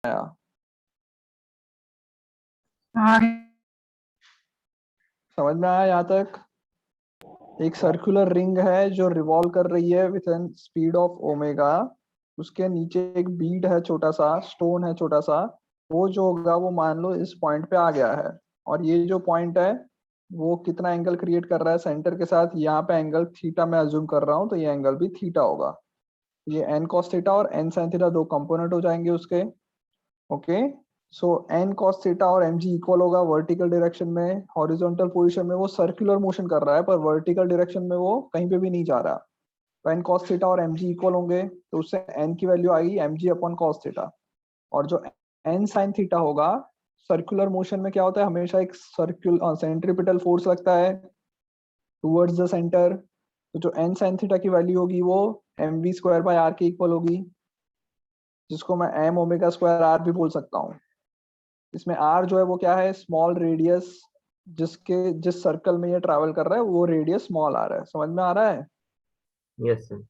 आया। हाँ समझ में आया यहाँ तक? एक सर्कुलर रिंग है जो रिवॉल्व कर रही है with N speed of omega. उसके नीचे एक बीड है, छोटा सा स्टोन है, छोटा सा। वो जो होगा वो मान लो इस पॉइंट पे आ गया है, और ये जो पॉइंट है वो कितना एंगल क्रिएट कर रहा है सेंटर के साथ। यहाँ पे एंगल थीटा मैं अज्यूम कर रहा हूँ, तो ये एंगल भी थीटा होगा। ये एन कॉस थीटा और एन साइन थीटा दो कंपोनेंट हो जाएंगे उसके। ओके, सो एन कॉस थीटा और एम जी इक्वल होगा वर्टिकल डायरेक्शन में। हॉरिजॉन्टल पोजीशन में वो सर्कुलर मोशन कर रहा है, पर वर्टिकल डायरेक्शन में वो कहीं पे भी नहीं जा रहा। तो एन कॉस थीटा और एम जी इक्वल होंगे, तो उससे एन की वैल्यू आएगी m g upon cos theta. और जो एन साइन थीटा होगा, सर्कुलर मोशन में क्या होता है, हमेशा एक सर्कुलर सेंट्रीपिटल फोर्स लगता है टूवर्ड्स द सेंटर। तो जो एन साइन थीटा की वैल्यू होगी वो m v square by r के इक्वल होगी, जिसको मैं एम ओमेगा स्क्वायर आर भी बोल सकता हूँ। इसमें आर जो है वो क्या है, स्मॉल रेडियस, जिस सर्कल में ये ट्रैवल कर रहा है वो रेडियस स्मॉल आर है। समझ में आ रहा है? Yes sir.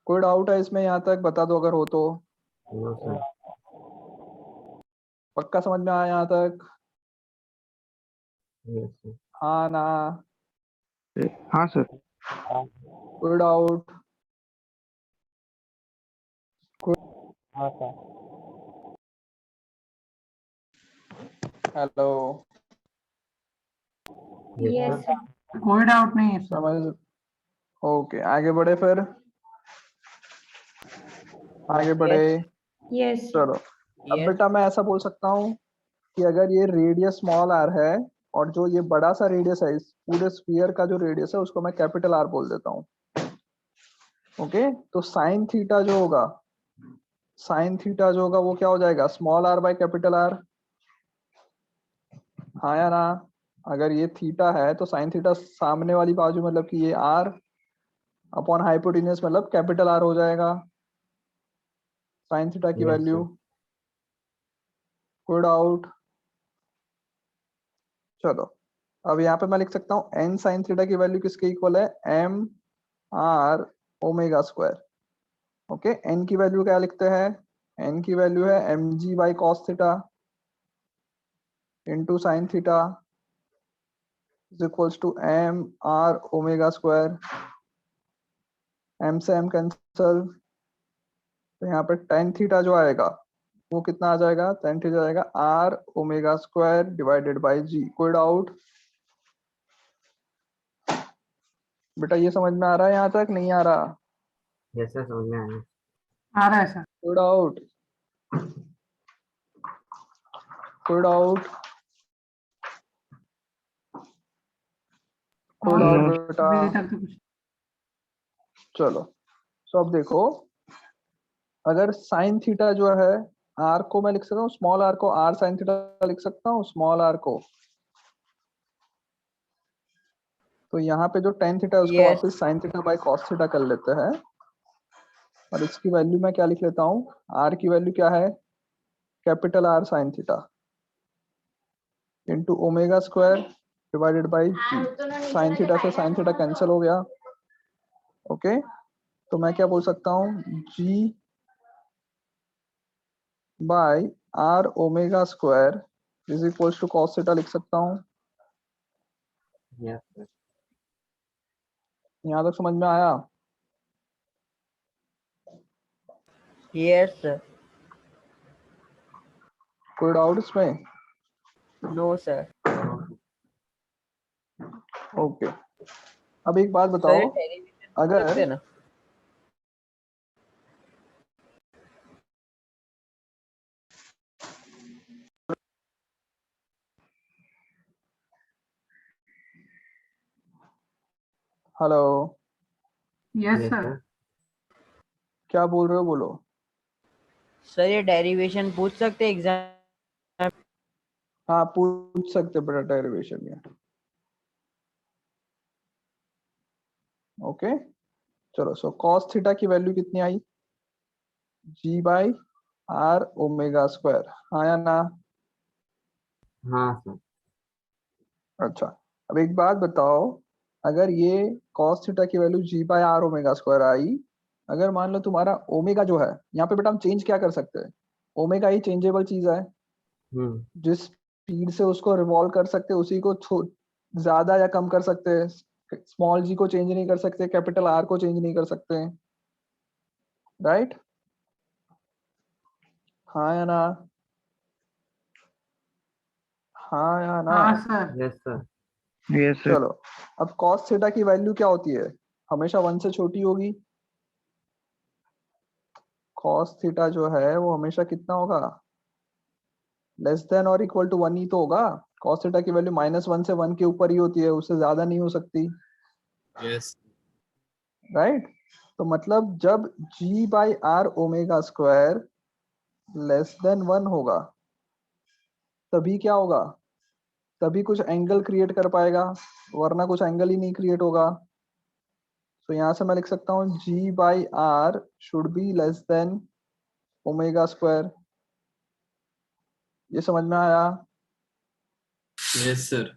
कोई डाउट है इसमें? यहाँ तक बता दो अगर हो तो। No sir. पक्का समझ में आया यहाँ तक? Yes sir. हाँ ना? हाँ सर। कोई डाउट? हाँ सर। हेलो? Yes sir. कोई डाउट नहीं है सर। समझ? ओके, आगे बढ़े फिर। आगे बढ़े। यस चलो, अब बेटा मैं ऐसा बोल सकता हूँ कि अगर ये रेडियस स्मॉल आर है और जो ये बड़ा सा रेडियस है, इस पूरे स्फीयर का जो रेडियस है उसको मैं कैपिटल आर बोल देता हूँ। ओके, तो साइन थीटा जो होगा, साइन थीटा जो होगा वो क्या हो जाएगा, small R by capital R. हाँ या ना? अगर ये थीटा है तो साइन थीटा सामने वाली बाजू मतलब कि ये आर अपॉन हाइपोटेन्यूस मतलब कैपिटल आर हो जाएगा साइन थीटा की Yes, वैल्यू। sir. कोई डाउट? चलो, अब यहाँ पे मैं लिख सकता हूँ एन साइन थीटा की वैल्यू किसके इक्वल है, M R omega square. Okay, N की वैल्यू क्या लिखते हैं, एन की वैल्यू है M G by cos theta into sine theta is equals to M R omega square. M से एम कैंसल, तो यहाँ पे टेन थीटा जो आएगा वो कितना आ जाएगा, टेन थीटा आएगा R omega square divided by g. कोई डाउट? बेटा ये समझ में आ रहा है यहाँ तक, नहीं आ रहा? Yes, sir. समझ में आया। आ रहा है सर। कोई डाउट? कोई डाउट? कोई और डाउट अभी बेटा? तक तो कुछ चलो, तो अब देखो, अगर साइन थीटा जो है, आर को मैं लिख सकता हूँ, स्मॉल आर को आर साइन थीटा लिख सकता हूँ, स्मॉल आर को। तो यहाँ पे जो टेन थीटा है उसको वापस sine theta by cos theta कर लेते हैं, और इसकी वैल्यू मैं क्या लिख लेता हूँ, आर की वैल्यू क्या है, capital R sin theta into omega square divided by g. Sin theta से साइन थीटा कैंसिल हो गया। ओके, तो मैं क्या बोल सकता हूँ, g by R omega square is equals to cos theta लिख सकता हूँ। Yes, sir. यहाँ तक समझ में आया? Yes sir. कोई डाउट इसमें? No sir. ओके, अब एक बात सर बताओ, डेरिवेशन अगर सकते हैं ना? Hello, yes Yes, sir. sir. क्या बोल रहे हो, बोलो। सर ये डेरिवेशन पूछ सकते हैं एग्जाम? हाँ पूछ सकते बेटा डेरिवेशन में। ओके, चलो, सो कॉस थीटा की वैल्यू कितनी आई, जी बाई आर ओमेगा स्क्वायर। हाँ या ना? हाँ सर। अच्छा, अब एक बात बताओ, अगर ये कॉस थीटा की value g by R omega square आई, अगर मान लो तुम्हारा ओमेगा जो है, यहाँ पे बेटा हम चेंज क्या कर सकते हैं, ओमेगा ही चेंजेबल चीज है, जिस स्पीड से उसको रिवॉल्व कर सकते हैं उसी को ज्यादा या कम कर सकते हैं। स्मॉल जी को चेंज नहीं कर सकते, कैपिटल आर को चेंज नहीं कर सकते, राइट? हाँ या ना? हाँ या ना? हाँ sir. Yes sir. Yes sir. चलो, अब cos थीटा की वैल्यू क्या होती है? हमेशा 1 से छोटी होगी। cos थीटा जो है वो हमेशा कितना होगा? लेस देन और इक्वल टू 1 ही तो होगा। cos थीटा की वैल्यू -1 से 1 के ऊपर ही होती है, उससे ज्यादा नहीं हो सकती, यस राइट? तो मतलब जब g by R omega square less than 1 होगा, तभी क्या होगा? तभी कुछ एंगल क्रिएट कर पाएगा, वरना कुछ एंगल ही नहीं क्रिएट होगा। तो यहाँ से मैं लिख सकता हूँ g by R should be less than omega square. ये समझ में आया? यस सर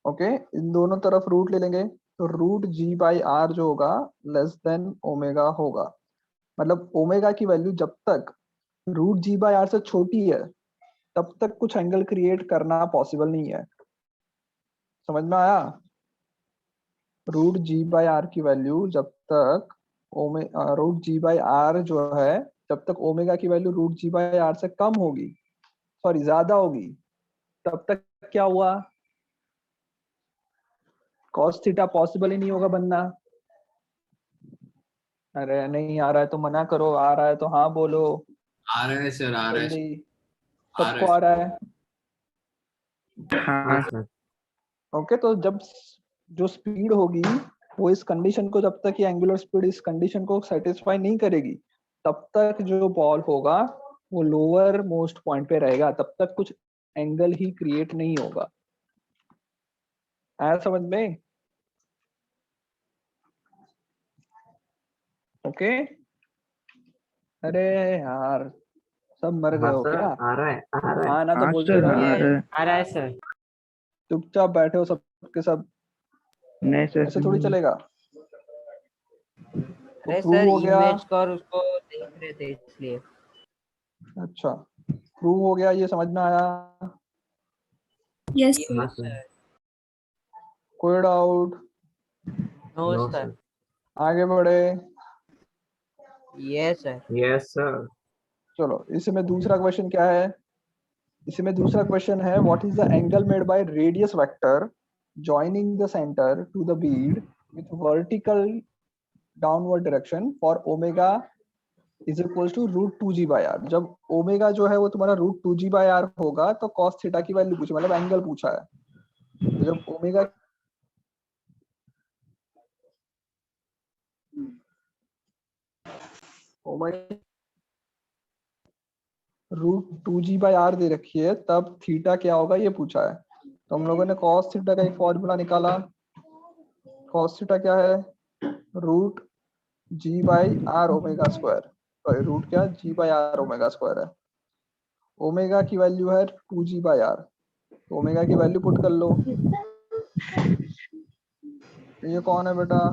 ओके, इन दोनों तरफ रूट ले लेंगे, तो रूट g बाई आर जो होगा लेस देन ओमेगा होगा। मतलब ओमेगा की वैल्यू जब तक रूट g बाई आर से छोटी है तब तक कुछ एंगल क्रिएट करना पॉसिबल नहीं है। समझ में आया? रूट g बाई आर की वैल्यू जब तक रूट g बाई आर जो है, जब तक ओमेगा की value root g by R से कम होगी, सॉरी ज्यादा होगी, तब तक क्या हुआ? cos थीटा पॉसिबल ही नहीं होगा बनना। अरे नहीं आ रहा है तो मना करो, आ रहा है तो हाँ बोलो आ रहा है सर, आ रहा है, जल्दी। आ रहा सबको है। आ रहा है? हाँ सर। ओके, तो जब जो स्पीड होगी वो इस कंडीशन को, जब तक ये एंगुलर स्पीड इस कंडीशन को सेटिस्फाई नहीं करेगी, तब तक जो बॉल होगा वो लोअर मोस्ट पॉइंट पे रहेगा, तब तक कुछ एंगल ही क्रिएट नहीं होगा। आया समझ में? ओके। अरे यार, सब मर गए हाँ हो सर, क्या? आ रहा है, आ रहा है। हाँ ना तो हाँ बोलते सर, रहो, आ रहा है सर। चुपचाप बैठे हो सबके सब, नहीं सर। ऐसे थोड़ी चलेगा। तो अरे प्रूव सर हो गया। इमेज का और उसको देख रहे थे इसलिए। अच्छा, प्रूव हो गया, ये समझ में आया? Yes, हाँ sir. सर। कोई doubt? No no sir. Sir. आगे बढ़े? Yes sir. Yes sir. चलो, इसमें दूसरा क्वेश्चन क्या है? इसमें दूसरा क्वेश्चन है, what is the angle made by radius vector joining the center to the bead with vertical downward direction for omega is equals to root 2g by r। जब omega जो है वो तुम्हारा रूट 2g by r होगा तो cos theta की value पूछी, मतलब एंगल पूछा है। तो जब omega root 2g by r दे रखी है, तब थीटा क्या होगा ये पूछा है। तो हम लोगों ने cos थीटा का एक फॉर्मूला निकाला। cos थीटा क्या है? Root g by R omega square, sorry root क्या, g by R omega square है। ओमेगा की वैल्यू है 2g बाई आर, तो ओमेगा की वैल्यू पुट कर लो। ये कौन है बेटा?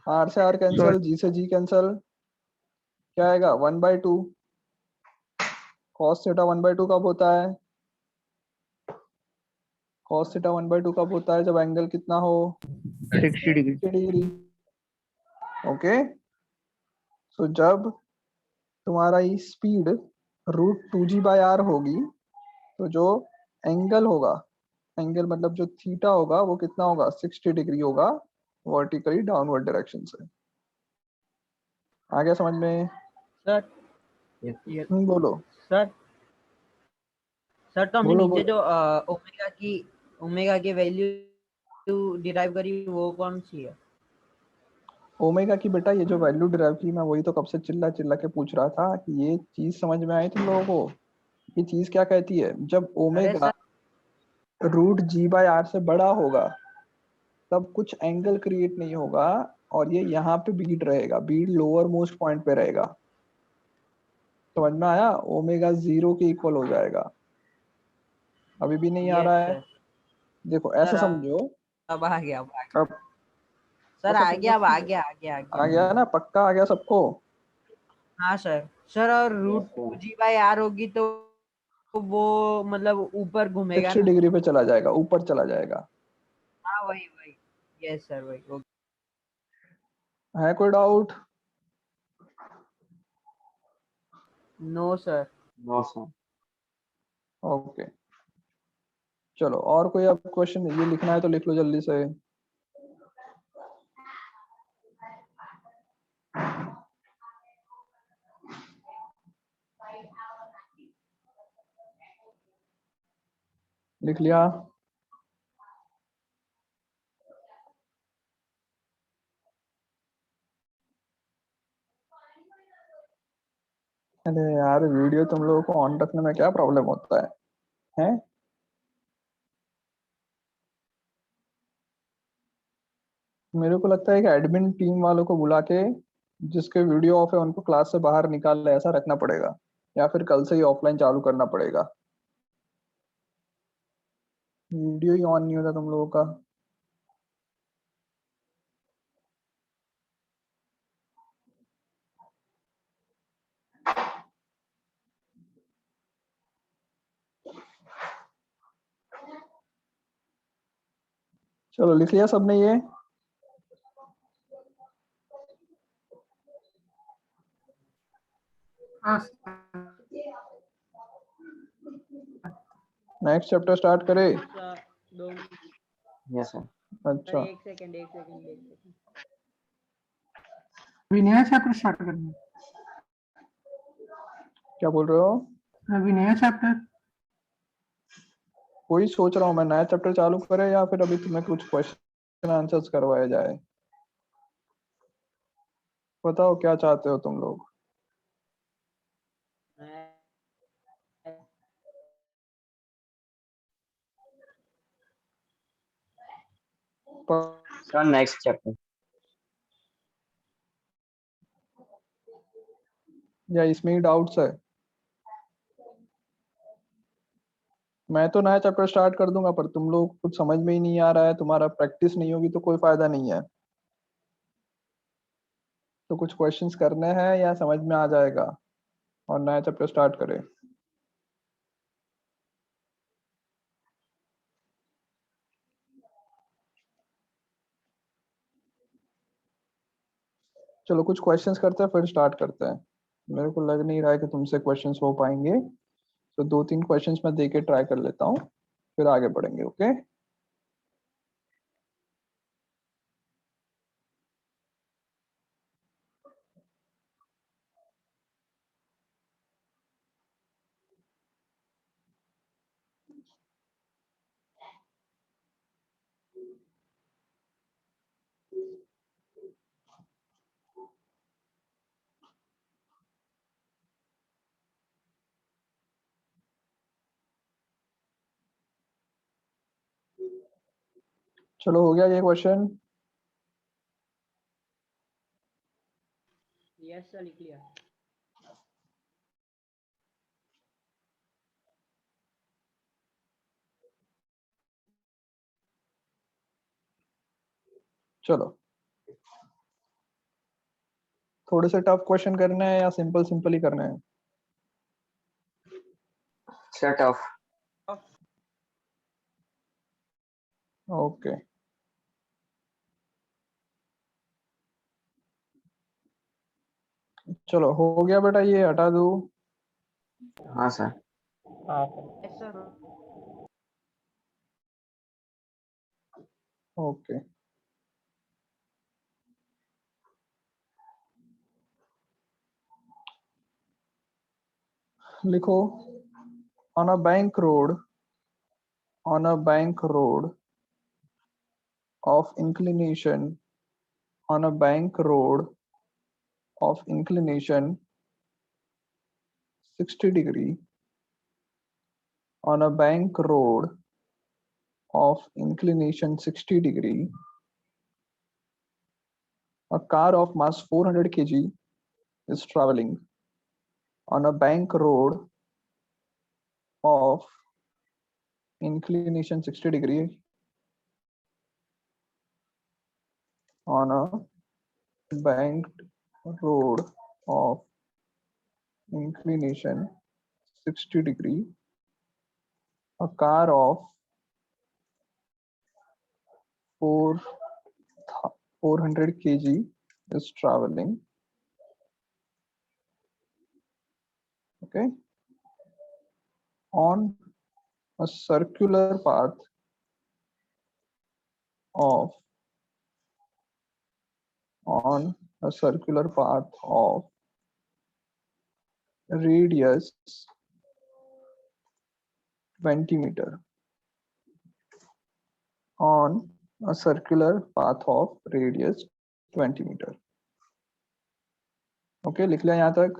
आर से आर कैंसिल, जी से जी कैंसिल, क्या आएगा 1/2। cos थीटा 1/2 कब होता है? cos थीटा 1/2 कब होता है? जब एंगल कितना हो? 60 डिग्री। 60 डिग्री। ओके, तो जब तुम्हारा ये speed root 2g by R होगी, तो जो एंगल होगा, एंगल मतलब जो थीटा होगा वो कितना होगा? 60 डिग्री होगा, वर्टिकली डाउनवर्ड डायरेक्शन से। आ गया समझ में? सर बोलो सर सर तो हमने बोलो नीचे बोलो। जो ओमेगा की वैल्यू डिराइव करी वो कौन सी है? ओमेगा की बेटा ये जो वैल्यू डिराइव की, मैं वही तो कब से चिल्ला चिल्ला के पूछ रहा था कि ये चीज समझ में आई तुम लोगों को? ये चीज क्या कहती है? जब अरे ओमेगा सर रूट जी बाई आर से बड़ा होगा तब कुछ एंगल क्रिएट नहीं होगा, और ये यहाँ पे बीट रहेगा, बीट लोअर मोस्ट पॉइंट पे रहेगा। समझ में आया? ओमेगा 0 के इक्वल हो जाएगा। अभी भी नहीं आ यस रहा है? सर। देखो सर ऐसा समझो, अब आ गया, अब आ गया। अब सर ऐसा आ समझो गया, अब कि आ गया, आ गया, आ आ गया। गया ना? पक्का आ गया सबको? हाँ सर, सर और root two G by R होगी तो वो मतलब ऊपर घूमेगा 60 ना। डिग्री पे चला जाएगा, ऊपर चला जाएगा। हाँ वही वही, यस सर वही। ओके है कोई doubt? No sir. No sir. Okay चलो, और कोई अब क्वेश्चन ये लिखना है तो लिख लो जल्दी से। लिख लिया? अरे यार, वीडियो तुम लोगों को ऑन रखने में क्या प्रॉब्लम होता है? हैं? मेरे को लगता है कि एडमिन टीम वालों को बुला के जिसके वीडियो ऑफ है उनको क्लास से बाहर निकाल ले, ऐसा रखना पड़ेगा, या फिर कल से ही ऑफलाइन चालू करना पड़ेगा। वीडियो ही ऑन नहीं होता तुम लोगों का। चलो लिख लिया सबने ये? नेक्स्ट चैप्टर स्टार्ट करे? दो यस सर। अच्छा, एक सेकंड एक सेकंड एक सेकंड। अभी नया चैप्टर स्टार्ट करना है। क्या बोल रहे हो? अभी नया चैप्टर। वही सोच रहा हूँ मैं, नया चैप्टर चालू करे या फिर अभी तुम्हें कुछ क्वेश्चन आंसर्स करवाया जाए। बताओ क्या चाहते हो तुम लोग? Sir next chapter. या इसमें ही डाउट्स है? मैं तो नया चैप्टर स्टार्ट कर दूंगा, पर तुम लोग कुछ समझ में ही नहीं आ रहा है, तुम्हारा प्रैक्टिस नहीं होगी तो कोई फायदा नहीं है। तो कुछ क्वेश्चंस करने हैं या समझ में आ जाएगा और नया चैप्टर स्टार्ट करें? चलो कुछ क्वेश्चंस करते हैं फिर स्टार्ट करते हैं। मेरे को लग नहीं रहा है कि तुमसे क्वेश्चंस हो पाएंगे, तो 2-3 क्वेश्चंस मैं दे के ट्राई कर लेता हूँ, फिर आगे बढ़ेंगे। ओके चलो, हो गया ये क्वेश्चन? यस सर लिख लिया। चलो, थोड़े से टफ क्वेश्चन करने हैं या सिंपल सिंपल ही करने हैं? Set of. ओके चलो, हो गया बेटा, ये हटा दो। हाँ सर। Yes sir. ओके लिखो, on a bank road, on a bank road of inclination, on a bank road of inclination 60 degree, on a bank road of inclination 60 degree, a car of mass 400 kg is traveling on a bank road of inclination 60 degree, on a banked road of inclination 60 degree, a car of 400 kg is traveling, okay, on a circular path of radius 20 meter, on a circular path of radius 20 meter. Okay, लिख लिया यहाँ तक.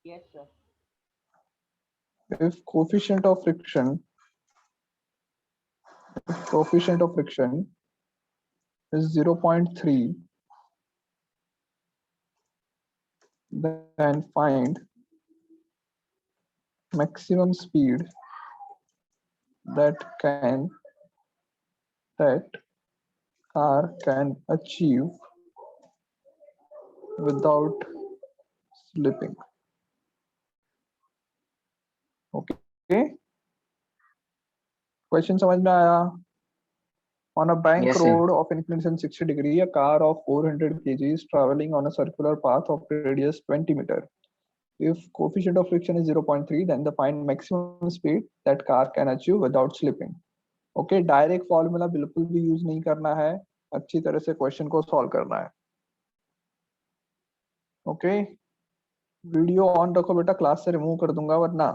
Yes, sir. If coefficient of friction is 0.3, then find maximum speed that car can achieve without slipping. Okay, question समझ में आया? On a bank Yes, sir. road of inclination 60 degree, a car of 400 kg is traveling on a circular path of radius 20 meter. If coefficient of friction is 0.3, then the find maximum speed that car can achieve without slipping. Okay, direct formula बिल्कुल भी use नहीं करना है, अच्छी तरह से question को solve करना है. ओके, वीडियो ऑन रखो बेटा, क्लास से रिमूव कर दूंगा वरना.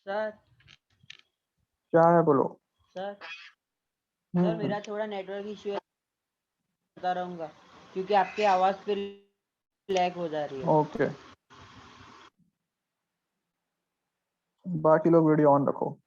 सर क्या है बोलो. सर सर मेरा थोड़ा नेटवर्क इश्यू है, बता रहूंगा क्योंकि आपकी आवाज फिर लैग हो जा रही है. ओके, बाकी लोग वीडियो ऑन रखो.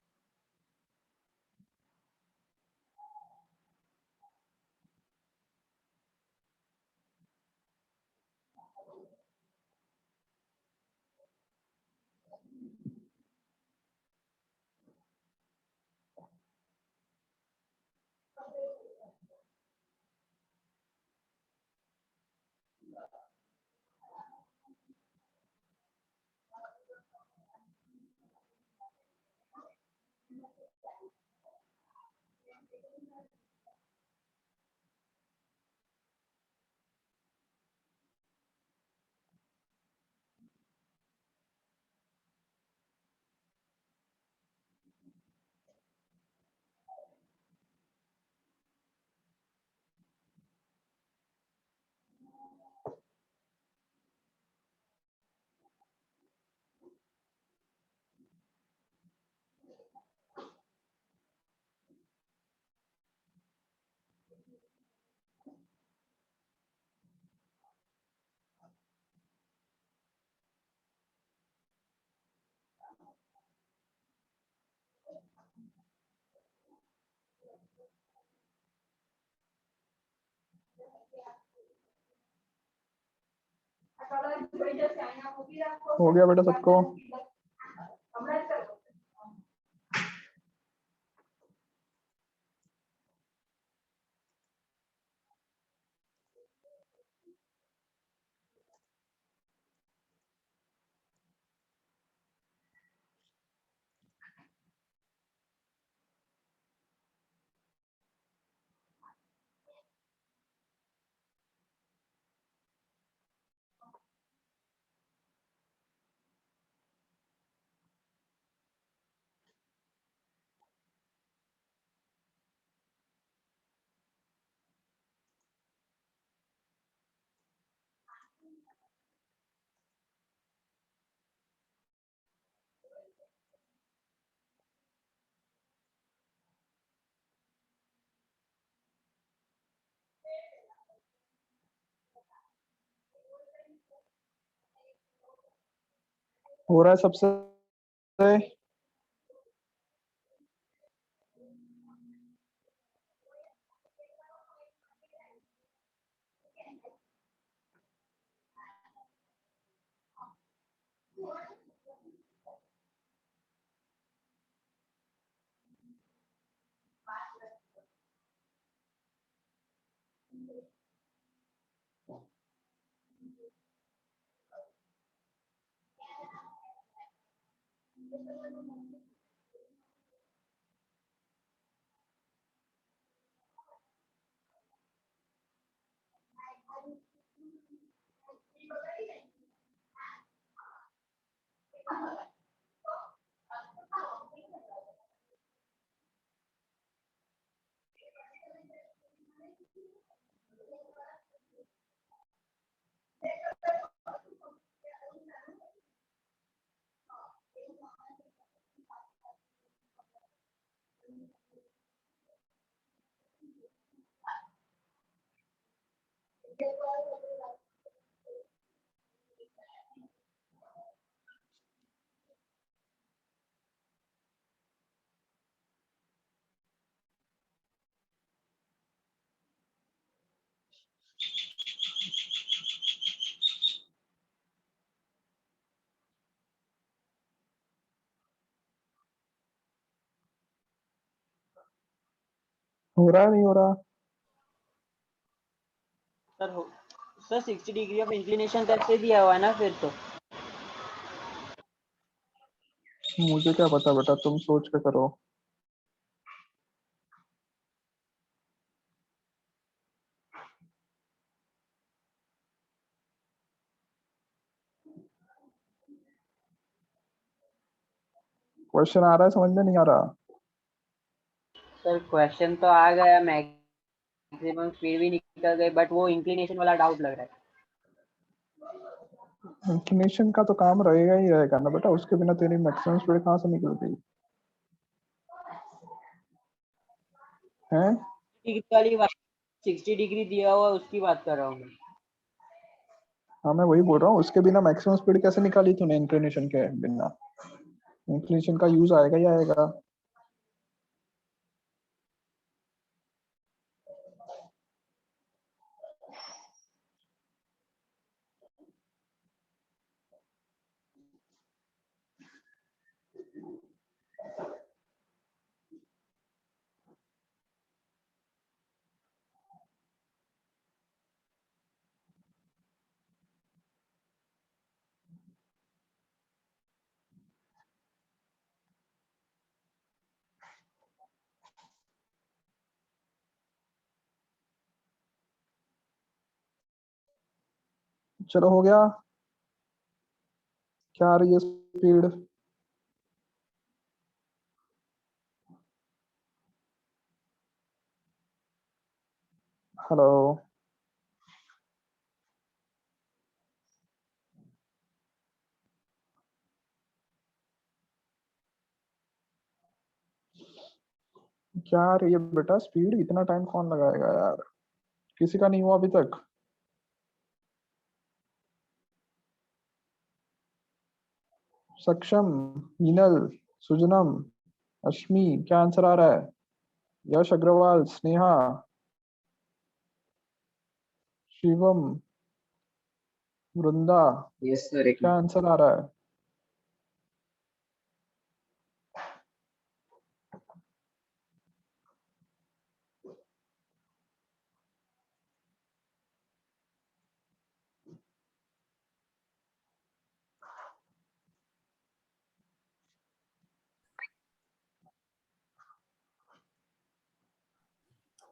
हो गया बेटा सबको? हो रहा है सबसे? हो रहा है नहीं हो रहा? सर 60 डिग्री ऑफ इंक्लिनेशन करके दिया हुआ है ना फिर तो। मुझे क्या पता बेटा, तुम सोच के करो। क्वेश्चन आ रहा है, समझ में नहीं आ रहा? सर क्वेश्चन तो आ गया, मैक्सिमम स्पीड भी निकल गई, बट वो इंक्लिनेशन वाला डाउट लग रहा है। इंक्लिनेशन का तो काम रहेगा ही रहेगा ना बेटा, उसके बिना तेरी मैक्सिमम स्पीड कहाँ से निकल गई है? डिग्री वाली बात, 60 डिग्री दिया हुआ है, उसकी बात कर रहा हूँ मैं। हाँ मैं वही बोल रहा हूँ, उसके बिना मैक्सिमम स्पीड कैसे निकाली तूने इंक्लिनेशन के बिना? इंक्लिनेशन का यूज आएगा ही आएगा। चलो हो गया। क्या आ रही है स्पीड? हेलो? क्या आ रही है बेटा स्पीड? इतना टाइम कौन लगाएगा यार, किसी का नहीं हुआ अभी तक। सक्षम, मीनल, सुजनम, अश्मी, क्या आंसर आ रहा है? यश अग्रवाल, स्नेहा, शिवम, वृंदा, यस सर, एक क्या आंसर आ रहा है?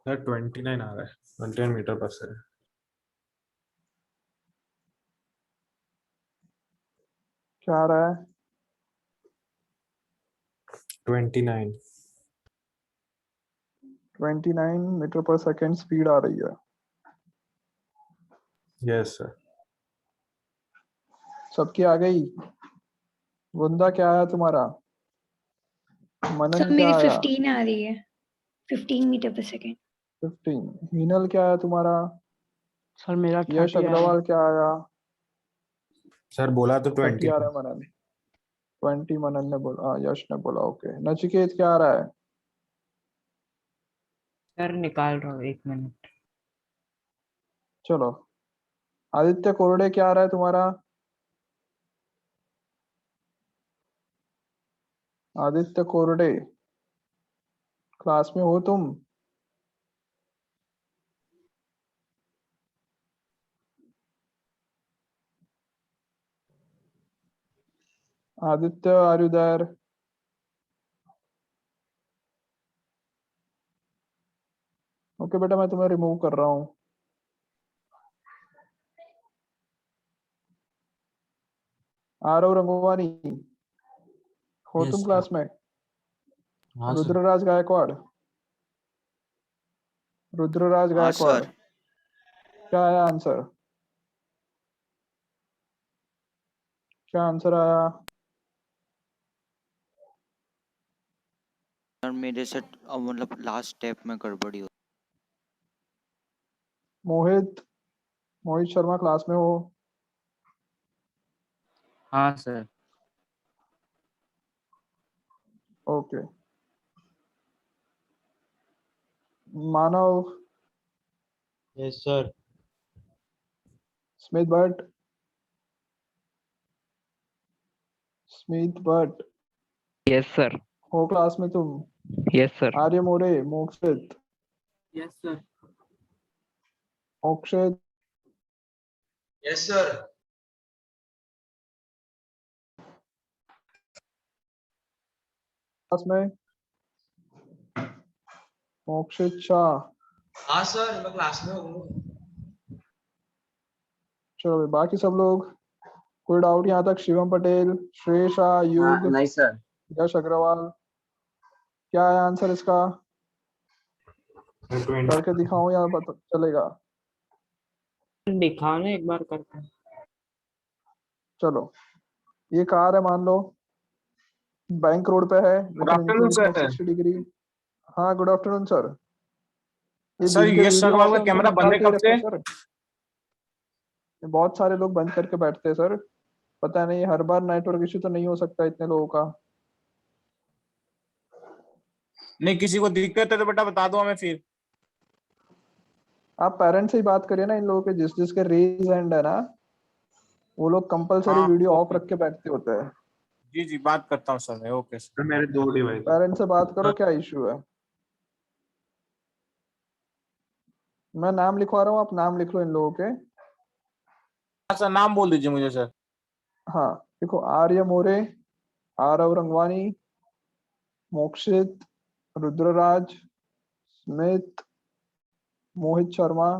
सर 29 आ रहा है, 21 मीटर पर सेकंड। क्या आ रहा है? 29। 29 मीटर पर सेकेंड स्पीड आ रही है। Yes sir. सबकी आ गई? वृंदा क्या आया तुम्हारा? मनन सर क्या मेरी आया? 15 आ रही है, 15 मीटर पर सेकेंड। 15। मीनल क्या आया तुम्हारा? सर मेरा यश 30 आ रहा है। अग्रवाल क्या आया? सर बोला तो 30 20। आ रहा है मनन। 20 मनन ने बोला, हाँ यश ने बोला। ओके, नचिकेत क्या आ रहा है? सर निकाल रहा हूँ, 1 मिनट। चलो, आदित्य कोरडे क्या आ रहा है तुम्हारा? आदित्य कोरडे, क्लास में हो तुम? Aditya, are you there? Okay बेटा, मैं तुम्हें रिमूव कर रहा हूँ। आरव रंगवानी, हो Yes, तुम sir. क्लास में? हाँ सर। रुद्रराज गायकवाड़, रुद्रराज हाँ गायकवाड़, सर। क्या आया आंसर? क्या आंसर आया? सर मेरे से मतलब लास्ट स्टेप में गड़बड़ी हो। मोहित, मोहित शर्मा क्लास में हो? हाँ sir. Okay. Manav, yes sir. Smit Bhatt, Smit Bhatt, yes sir. हो क्लास में तुम? Yes sir. Arya More, Mokshit, yes sir. Mokshit, yes sir. Class में? मोक्षित शाह, हाँ सर, मैं क्लास में हूँ। चलो भाई, बाकी सब लोग, कोई डाउट यहाँ तक? शिवम पटेल, श्रेय शाह, हाँ, युग, नहीं सर। यश अग्रवाल, क्या है आंसर इसका? 20. करके दिखाऊं या पता चलेगा? दिखाओ ना एक बार करके। चलो, ये कार है मान लो, बैंक रोड पे है, Good afternoon, sir. 60 डिग्री। हाँ, गुड आफ्टरनून सर। ये सर, जिनके यश वीडियो अग्रवाल ऑफ का है उनको कैमरा बंद निकाल है के ही कब रखो से? सर। ये बहुत सारे लोग बंद करके बैठते हैं सर, पता नहीं हर बार नेटवर्क इश्यू तो नहीं हो सकता इतने लोगों का। नहीं, किसी को दिक्कत है तो बेटा बता दो हमें फिर। आप पेरेंट्स से ही बात करिए ना, इन लोगों के जिसके रेज हैंड है ना, वो लोग कंपलसरी हाँ, वीडियो ऑफ ओके। रख के बैठते होते हैं। जी जी, बात करता हूँ सर मैं। Okay sir. मेरे 2 डिवाइस। पेरेंट्स से बात करो, क्या इश्यू है। मैं नाम लिखवा रहा हूँ, आप नाम लिख लो इन लोगों के। सर नाम बोल दीजिए मुझे सर। हाँ देखो, आर्य मोरे, आरव रंगवानी, मोक्षित, रुद्रराज, स्मित, मोहित शर्मा,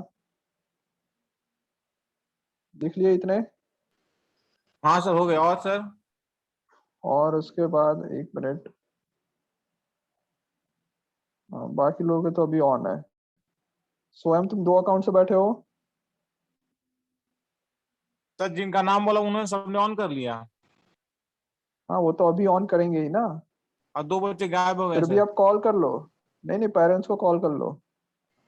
लिख लिए इतने? हाँ सर, हो गया। और सर? और उसके बाद एक मिनट, बाकी लोग के तो अभी ऑन है। स्वयं तुम 2 अकाउंट से बैठे हो? सर जिनका नाम बोला उन्होंने सबने ऑन कर लिया हाँ, वो तो अभी ऑन करेंगे ही ना। और 2 बच्चे गायब हो गए फिर भी सर। आप कॉल कर लो। नहीं नहीं, पेरेंट्स को कॉल कर लो।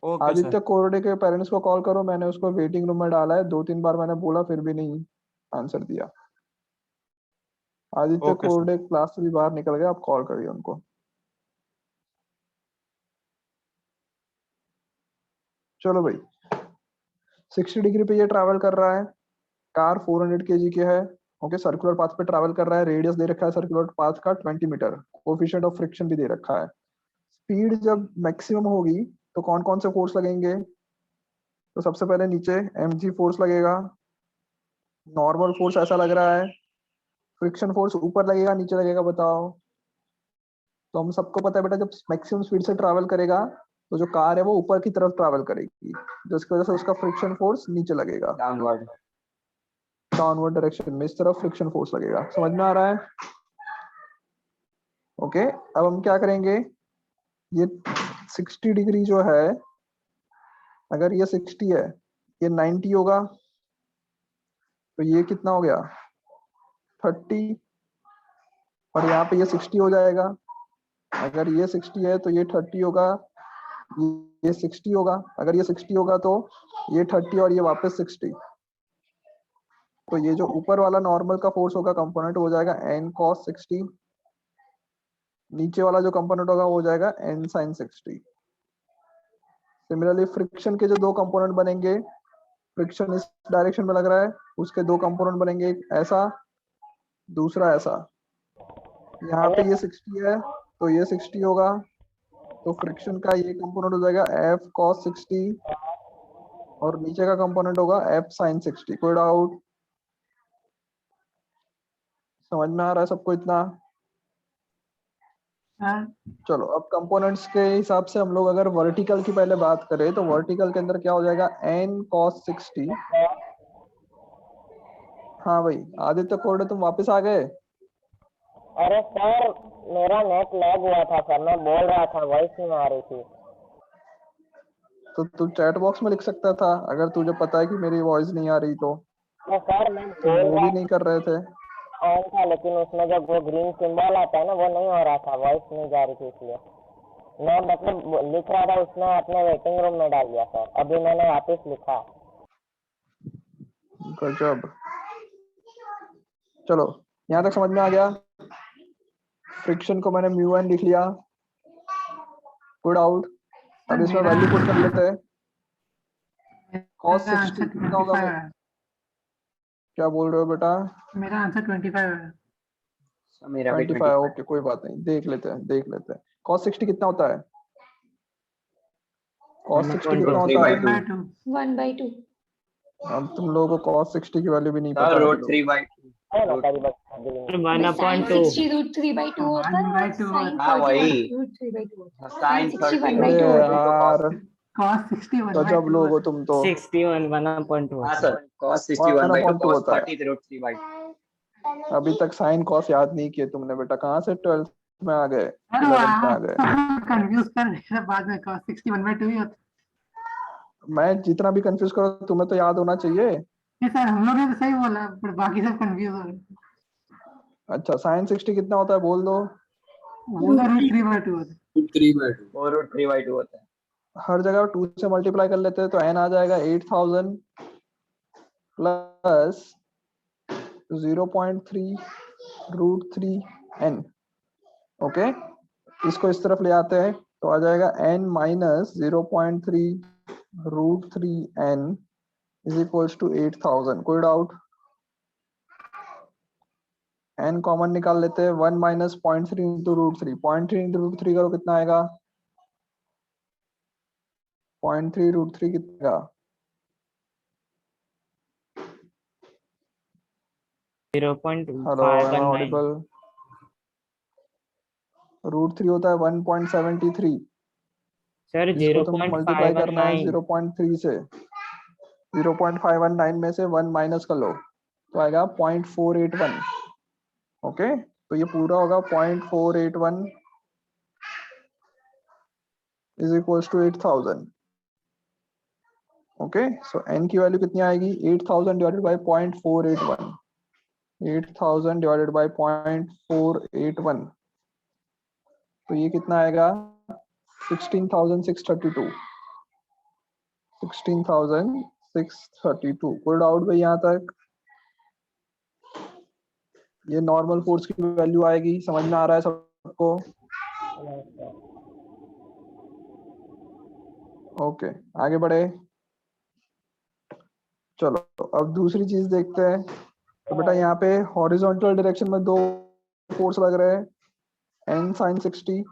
Okay sir. आदित्य कोरडे के पेरेंट्स को कॉल करो, मैंने उसको वेटिंग रूम में डाला है, 2-3 बार मैंने बोला फिर भी नहीं आंसर दिया। Aditya okay sir. कोरडे क्लास से भी बाहर निकल गए, आप कॉल करिए उनको। चलो भाई, 60 डिग्री पे ये ट्रैवल कर रहा है, कार 400 kg की है। ओके, सर्कुलर पाथ पे ट्रैवल कर रहा है, रेडियस दे रखा है सर्कुलर पाथ का 20 मीटर, कोफिशिएंट ऑफ फ्रिक्शन भी दे रखा है। स्पीड जब मैक्सिमम होगी तो कौन कौन से फोर्स लगेंगे? तो सबसे पहले नीचे mg फोर्स लगेगा, नॉर्मल फोर्स ऐसा लग रहा है, फ्रिक्शन फोर्स ऊपर लगेगा नीचे लगेगा बताओ? तो हम सबको पता है बेटा, जब मैक्सिमम स्पीड से ट्रैवल करेगा तो जो कार है वो ऊपर की तरफ ट्रैवल करेगी, जिसकी वजह से उसका फ्रिक्शन फोर्स नीचे लगेगा, डाउनवर्ड। डाउनवर्ड डायरेक्शन में इस तरफ फ्रिक्शन फोर्स लगेगा। समझ में आ रहा है? ओके, अब हम क्या करेंगे, ये 60 डिग्री जो है, अगर ये 60 है, ये 90 होगा, तो ये कितना हो गया 30, और यहाँ पे ये 60 हो जाएगा। अगर ये 60 है तो ये 30 होगा, ये 60 होगा, अगर ये 60 होगा तो ये 30 और ये वापस 60। तो ये जो ऊपर वाला नॉर्मल का फोर्स होगा कंपोनेंट हो जाएगा n cos 60, नीचे वाला जो कंपोनेंट होगा वो हो जाएगा n sin 60। सिमिलरली फ्रिक्शन के जो 2 कंपोनेंट बनेंगे, फ्रिक्शन इस डायरेक्शन में लग रहा है, उसके 2 कंपोनेंट बनेंगे, एक ऐसा, दूसरा ऐसा। यहाँ पे ये 60 है तो ये 60 होगा, तो फ्रिक्शन का ये कंपोनेंट हो जाएगा f cos 60, और नीचे का कंपोनेंट होगा f sin 60। कोई डाउट? समझ में आ रहा है सबको इतना? हाँ, चलो अब कंपोनेंट्स के हिसाब से हम लोग अगर वर्टिकल की पहले बात करें तो वर्टिकल के अंदर क्या हो जाएगा n cos 60। हाँ भाई आदित्य कोरडे तुम वापस आ गए। अरे सर मेरा नेट लैग हुआ था सर, मैं बोल रहा था वॉइस नहीं आ रही थी। तो तू चैट बॉक्स में लिख सकता था अगर तुझे पता है कि मेरी वॉइस नहीं आ रही तो। तो सर मैं तुम बोल वो रहा भी नहीं कर रहे थे। ऑन था, लेकिन उसमें जब वो ग्रीन सिंबल आता है ना वो नहीं हो रहा था, वॉइस नहीं जा रही थी, इसलिए मैं मतलब लिख रहा था उसमें अपने वेटिंग रूम में डाल दिया सर, अभी मैंने वापस लिखा। गजब। चलो यहाँ तक समझ में आ गया। फ्रिक्शन को मैंने म्यू एन लिख लिया। Good out. अब इसमें वैल्यू पुट कर लेते हैं। cos 60 कितना होगा भाई? क्या बोल रहे हो बेटा? मेरा आंसर 25 है। मेरा भी 25। ओके कोई बात नहीं, देख लेते हैं। cos 60 कितना होता है? cos 60 कितना होता है? 1/2। 1/2. अब तुम लोगों को cos 60 की वैल्यू भी नहीं सर पता है। रूट 3/2 sin 60 √3/2 होता है और 1/2 sin हाँ 30 वही √3/2 होता है। साइन sin 60 अरे 1/2 होता है। यार cos 60 गजब 1/2 लोग हो होता तुम तो। 61 1/2 हाँ सर cos 60 1/2 1/2 cos होता है। 30 √3/2। अभी तक साइन कॉस याद नहीं किए तुमने बेटा, कहाँ से 12th में आ गए, अरे 11th में आ गए। कंफ्यूज कर रहे बाद में cos 60 1/2 ही होता मैं जितना भी कंफ्यूज करो तुम्हें तो याद होना चाहिए। है। सर हम लोग ने तो सही बोला, पर बाकी सब कंफ्यूज हो गए। अच्छा साइन 60 कितना होता है बोल दो। बोला √3/2 होता है। 3/2 वो √3/2 होता है। हर जगह 2 से मल्टीप्लाई कर लेते हैं तो n आ जाएगा 8000 प्लस 0.3 √3n। ओके इसको इस तरफ ले आते हैं तो आ जाएगा n minus 0.3 √3n is equals to 8000। कोई डाउट? n कॉमन निकाल लेते हैं। 1 माइनस 0.3 इंटू √3, 0.3 इंटू √3 करो कितना आएगा? 0.3 √3 कितना? 0.519 हेलो एम आई ऑडिबल? √3 होता है 1.73। सर इसको तुमको मल्टीप्लाई करना है 0.519 0.3 से। 0.519 में से 1 माइनस कर लो तो आएगा 0.481। ओके तो ये पूरा होगा 0.481 is equals to 8000। Okay so n की वैल्यू कितनी आएगी? 8000 डिवाइडेड बाय 0.481। 8000 डिवाइडेड बाय 0.481 तो ये कितना आएगा? 16,632। 16,632। कोई डाउट भाई यहाँ तक? ये नॉर्मल फोर्स की वैल्यू आएगी, समझ में आ रहा है सबको? ओके आगे बढ़े। चलो अब दूसरी चीज देखते हैं। तो बेटा यहाँ पे हॉरिजॉन्टल डायरेक्शन में दो फोर्स लग रहे हैं, n sin 60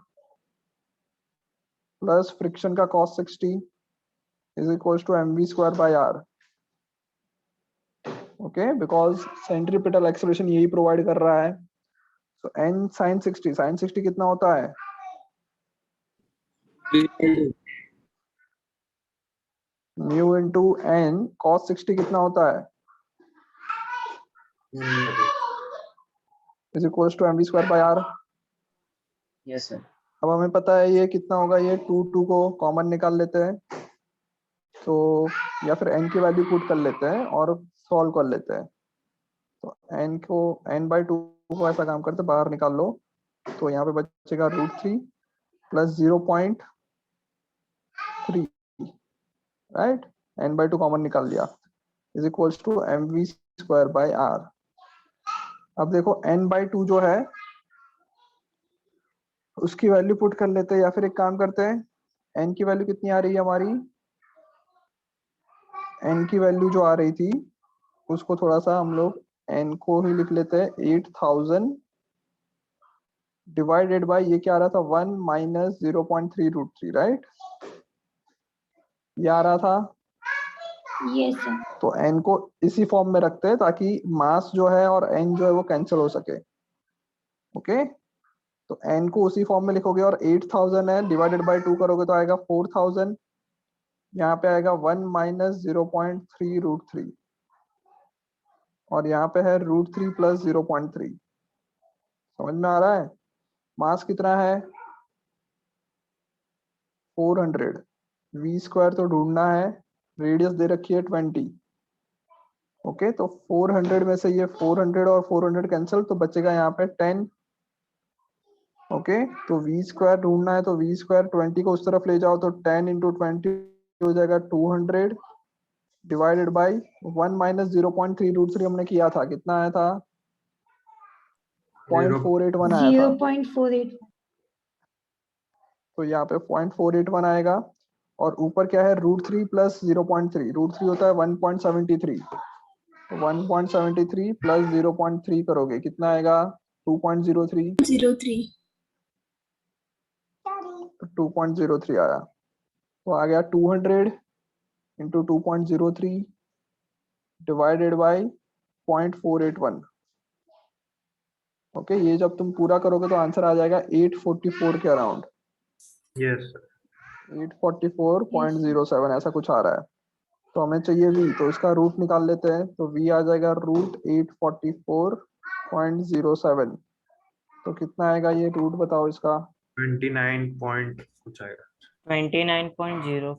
प्लस फ्रिक्शन का cos 60 is equals to mv² by r। Okay because centripetal acceleration यही प्रोवाइड कर रहा है। तो n sin 60 कितना होता है? 3/2 म्यू इंटू n cos 60 कितना होता है? Is equals to mv² by r। Yes sir. अब हमें पता है ये कितना होगा, ये 2 को कॉमन निकाल लेते हैं तो, या फिर n की वैल्यू पुट कर लेते हैं और सॉल्व कर लेते हैं। तो n/2 को ऐसा काम करते बाहर निकाल लो तो यहाँ पे बचेगा √3 प्लस 0.3 राइट। n/2 कॉमन निकाल लिया is equals to mv² by r। अब देखो n/2 जो है उसकी वैल्यू पुट कर लेते हैं या फिर एक काम करते हैं, n की वैल्यू कितनी आ रही है हमारी? n की वैल्यू जो आ रही थी उसको थोड़ा सा हम लोग n को ही लिख लेते हैं 8000 डिवाइडेड बाय ये क्या आ रहा था? 1 माइनस 0.3 √3 राइट। ये आ रहा था। Yes sir. तो n को इसी फॉर्म में रखते हैं ताकि मास जो है और n जो है वो कैंसिल हो सके। ओके तो n को उसी फॉर्म में लिखोगे और 8000 है, डिवाइडेड बाय 2 करोगे तो आएगा 4000। यहाँ पे आएगा 1 माइनस 0.3√3 और यहाँ पे है √3 प्लस 0.3। समझ में आ रहा है? मास कितना है? 400। v स्क्वायर तो ढूंढना है, रेडियस दे रखी है 20। ओके, तो 400 में से ये 400 और 400 कैंसिल, तो बचेगा यहाँ पे 10। ओके, तो v स्क्वायर ढूंढना है, तो v स्क्वायर 20 को उस तरफ ले जाओ तो 10 इंटू 20 हो जाएगा 200 डिवाइडेड बाई 1 माइनस 0.3√3 हमने किया था, कितना आया था? 0.481 आया था। 0.48 तो यहाँ पे 0.481 आएगा और ऊपर क्या है? √3 प्लस 0.3, √3 होता है 1.73, तो 1.73 प्लस 0.3 करोगे कितना आएगा? 2.03। 03 तो 2.03 आया, तो आ गया 200 इंटू 2.03 डिवाइडेड बाई 0.481। ओके, ये जब तुम पूरा करोगे तो आंसर आ जाएगा 844 के अराउंड। यस 844.07 ऐसा कुछ आ रहा है। तो हमें चाहिए v, तो इसका रूट निकाल लेते हैं, तो v आ जाएगा √844.07। तो कितना आएगा ये रूट बताओ इसका? 29 पॉइंट कुछ आएगा। 29.05।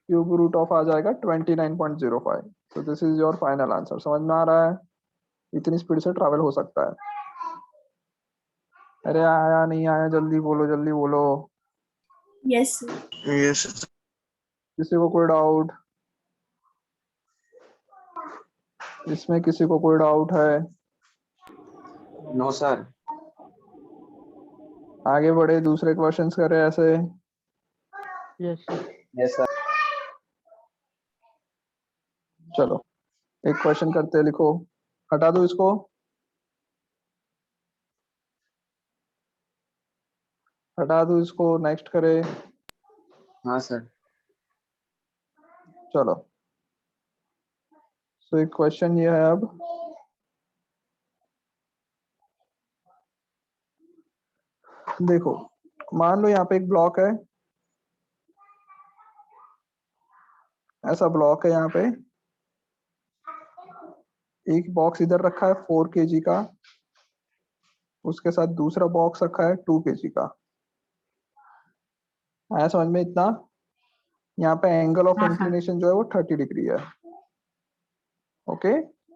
क्यूब रूट ऑफ आ जाएगा 29.05। तो this is your final answer. समझ में आ रहा है? इतनी स्पीड से ट्रैवल हो सकता है। अरे आया नहीं आया, जल्दी बोलो जल्दी बोलो। यस किसी को कोई डाउट? इसमें किसी को कोई डाउट है? No sir. आगे बढ़े, दूसरे क्वेश्चंस करें ऐसे। Yes sir. Yes sir. चलो एक क्वेश्चन करते हैं, लिखो। हटा दो इसको, हटा दो इसको, नेक्स्ट करे। हाँ सर। चलो, तो एक क्वेश्चन ये है अब। देखो, मान लो यहाँ पे एक ब्लॉक है, ऐसा ब्लॉक है यहाँ पे। एक बॉक्स इधर रखा है 4 kg का, उसके साथ दूसरा बॉक्स रखा है 2 kg का। आया समझ में इतना? यहाँ पे एंगल ऑफ हाँ सर। इंक्लिनेशन जो है वो 30 डिग्री है। Okay,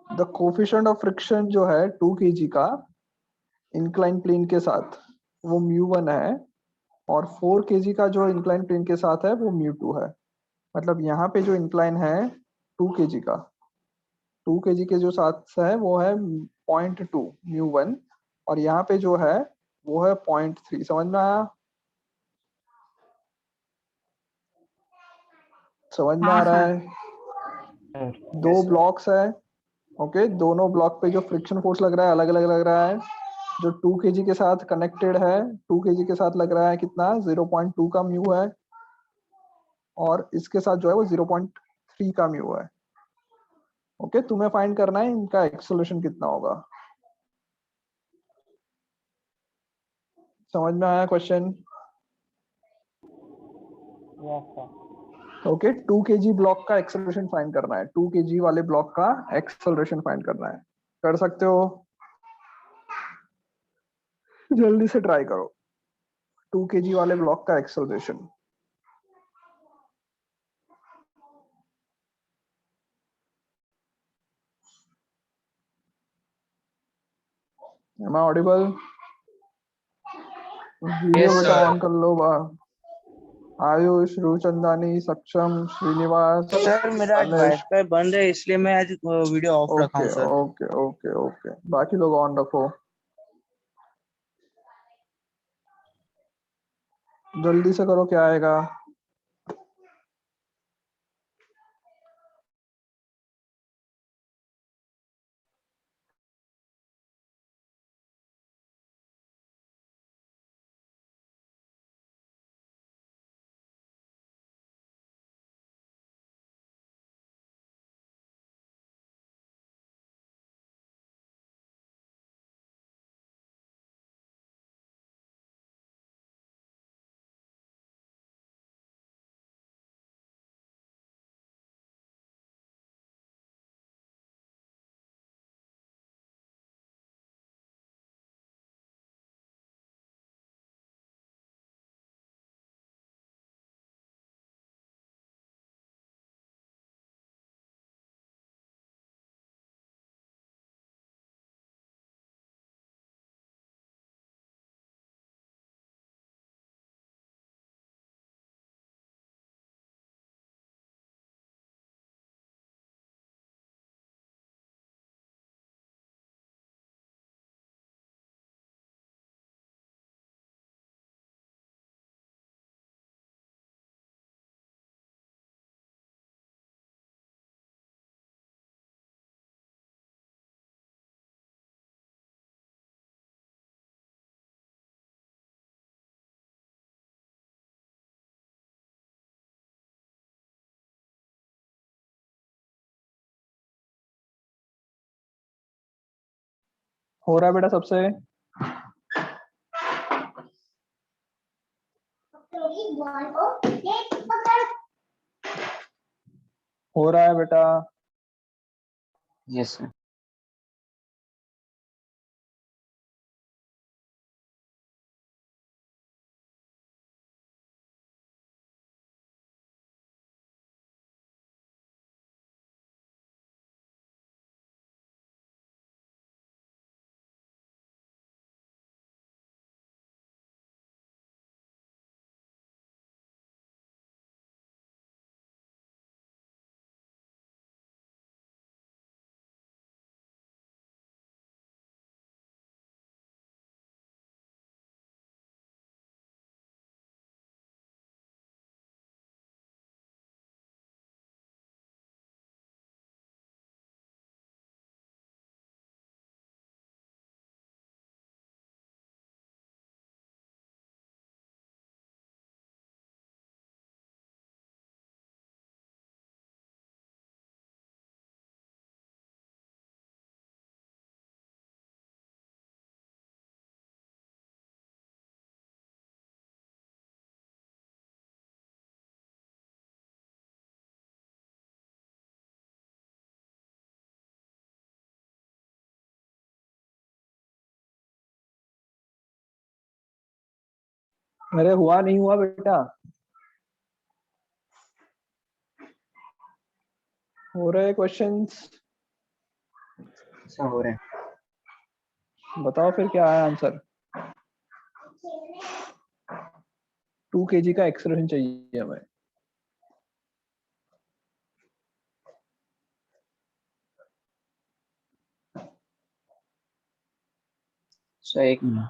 the coefficient of friction जो है 2 kg का इंक्लाइन प्लेन के साथ वो μ1 है, और 4 kg का जो इंक्लाइन प्लेन के साथ है वो μ2 है। मतलब यहाँ पे जो इंक्लाइन है 2 kg का, 2 kg के जो साथ है वो है 0.2 μ1, और यहाँ पे जो है वो है 0.3। समझ में आया? समझ में आ हाँ रहा सर। है? दो ब्लॉक्स है। ओके, दोनों ब्लॉक पे जो फ्रिक्शन फोर्स लग रहा है अलग अलग लग रहा है। जो 2 kg के साथ कनेक्टेड है, 2 kg के साथ लग रहा है कितना? 0.2 का म्यू है, और इसके साथ जो है वो 0.3 का म्यू है। ओके, तुम्हें फाइंड करना है इनका एक्सेलरेशन कितना होगा। समझ में आया question? Yes sir. Okay, 2 kg block का एक्सेलरेशन फाइंड करना है, 2 kg वाले ब्लॉक का एक्सेलरेशन फाइंड करना है। कर सकते हो? जल्दी से ट्राई करो, 2 kg वाले ब्लॉक का acceleration. Am I audible? Video Yes, बेटा sir. ऑन कर लो बा। आयुष, रूचंदानी, सक्षम, श्रीनिवास, सर मेरा आज अनिश। वाईफाई बंद है इसलिए मैं आज वीडियो ऑफ रखा ओके हूँ सर। ओके ओके ओके, बाकी लोग ऑन रखो। जल्दी से करो, क्या आएगा? हो रहा है बेटा सबसे? हो रहा है बेटा? Yes sir. अरे हुआ नहीं हुआ बेटा? हो रहे क्वेश्चंस? सर हो रहे हैं। बताओ फिर क्या है आंसर? 2 kg का एक्सलेशन चाहिए हमें। सर एक मिनट।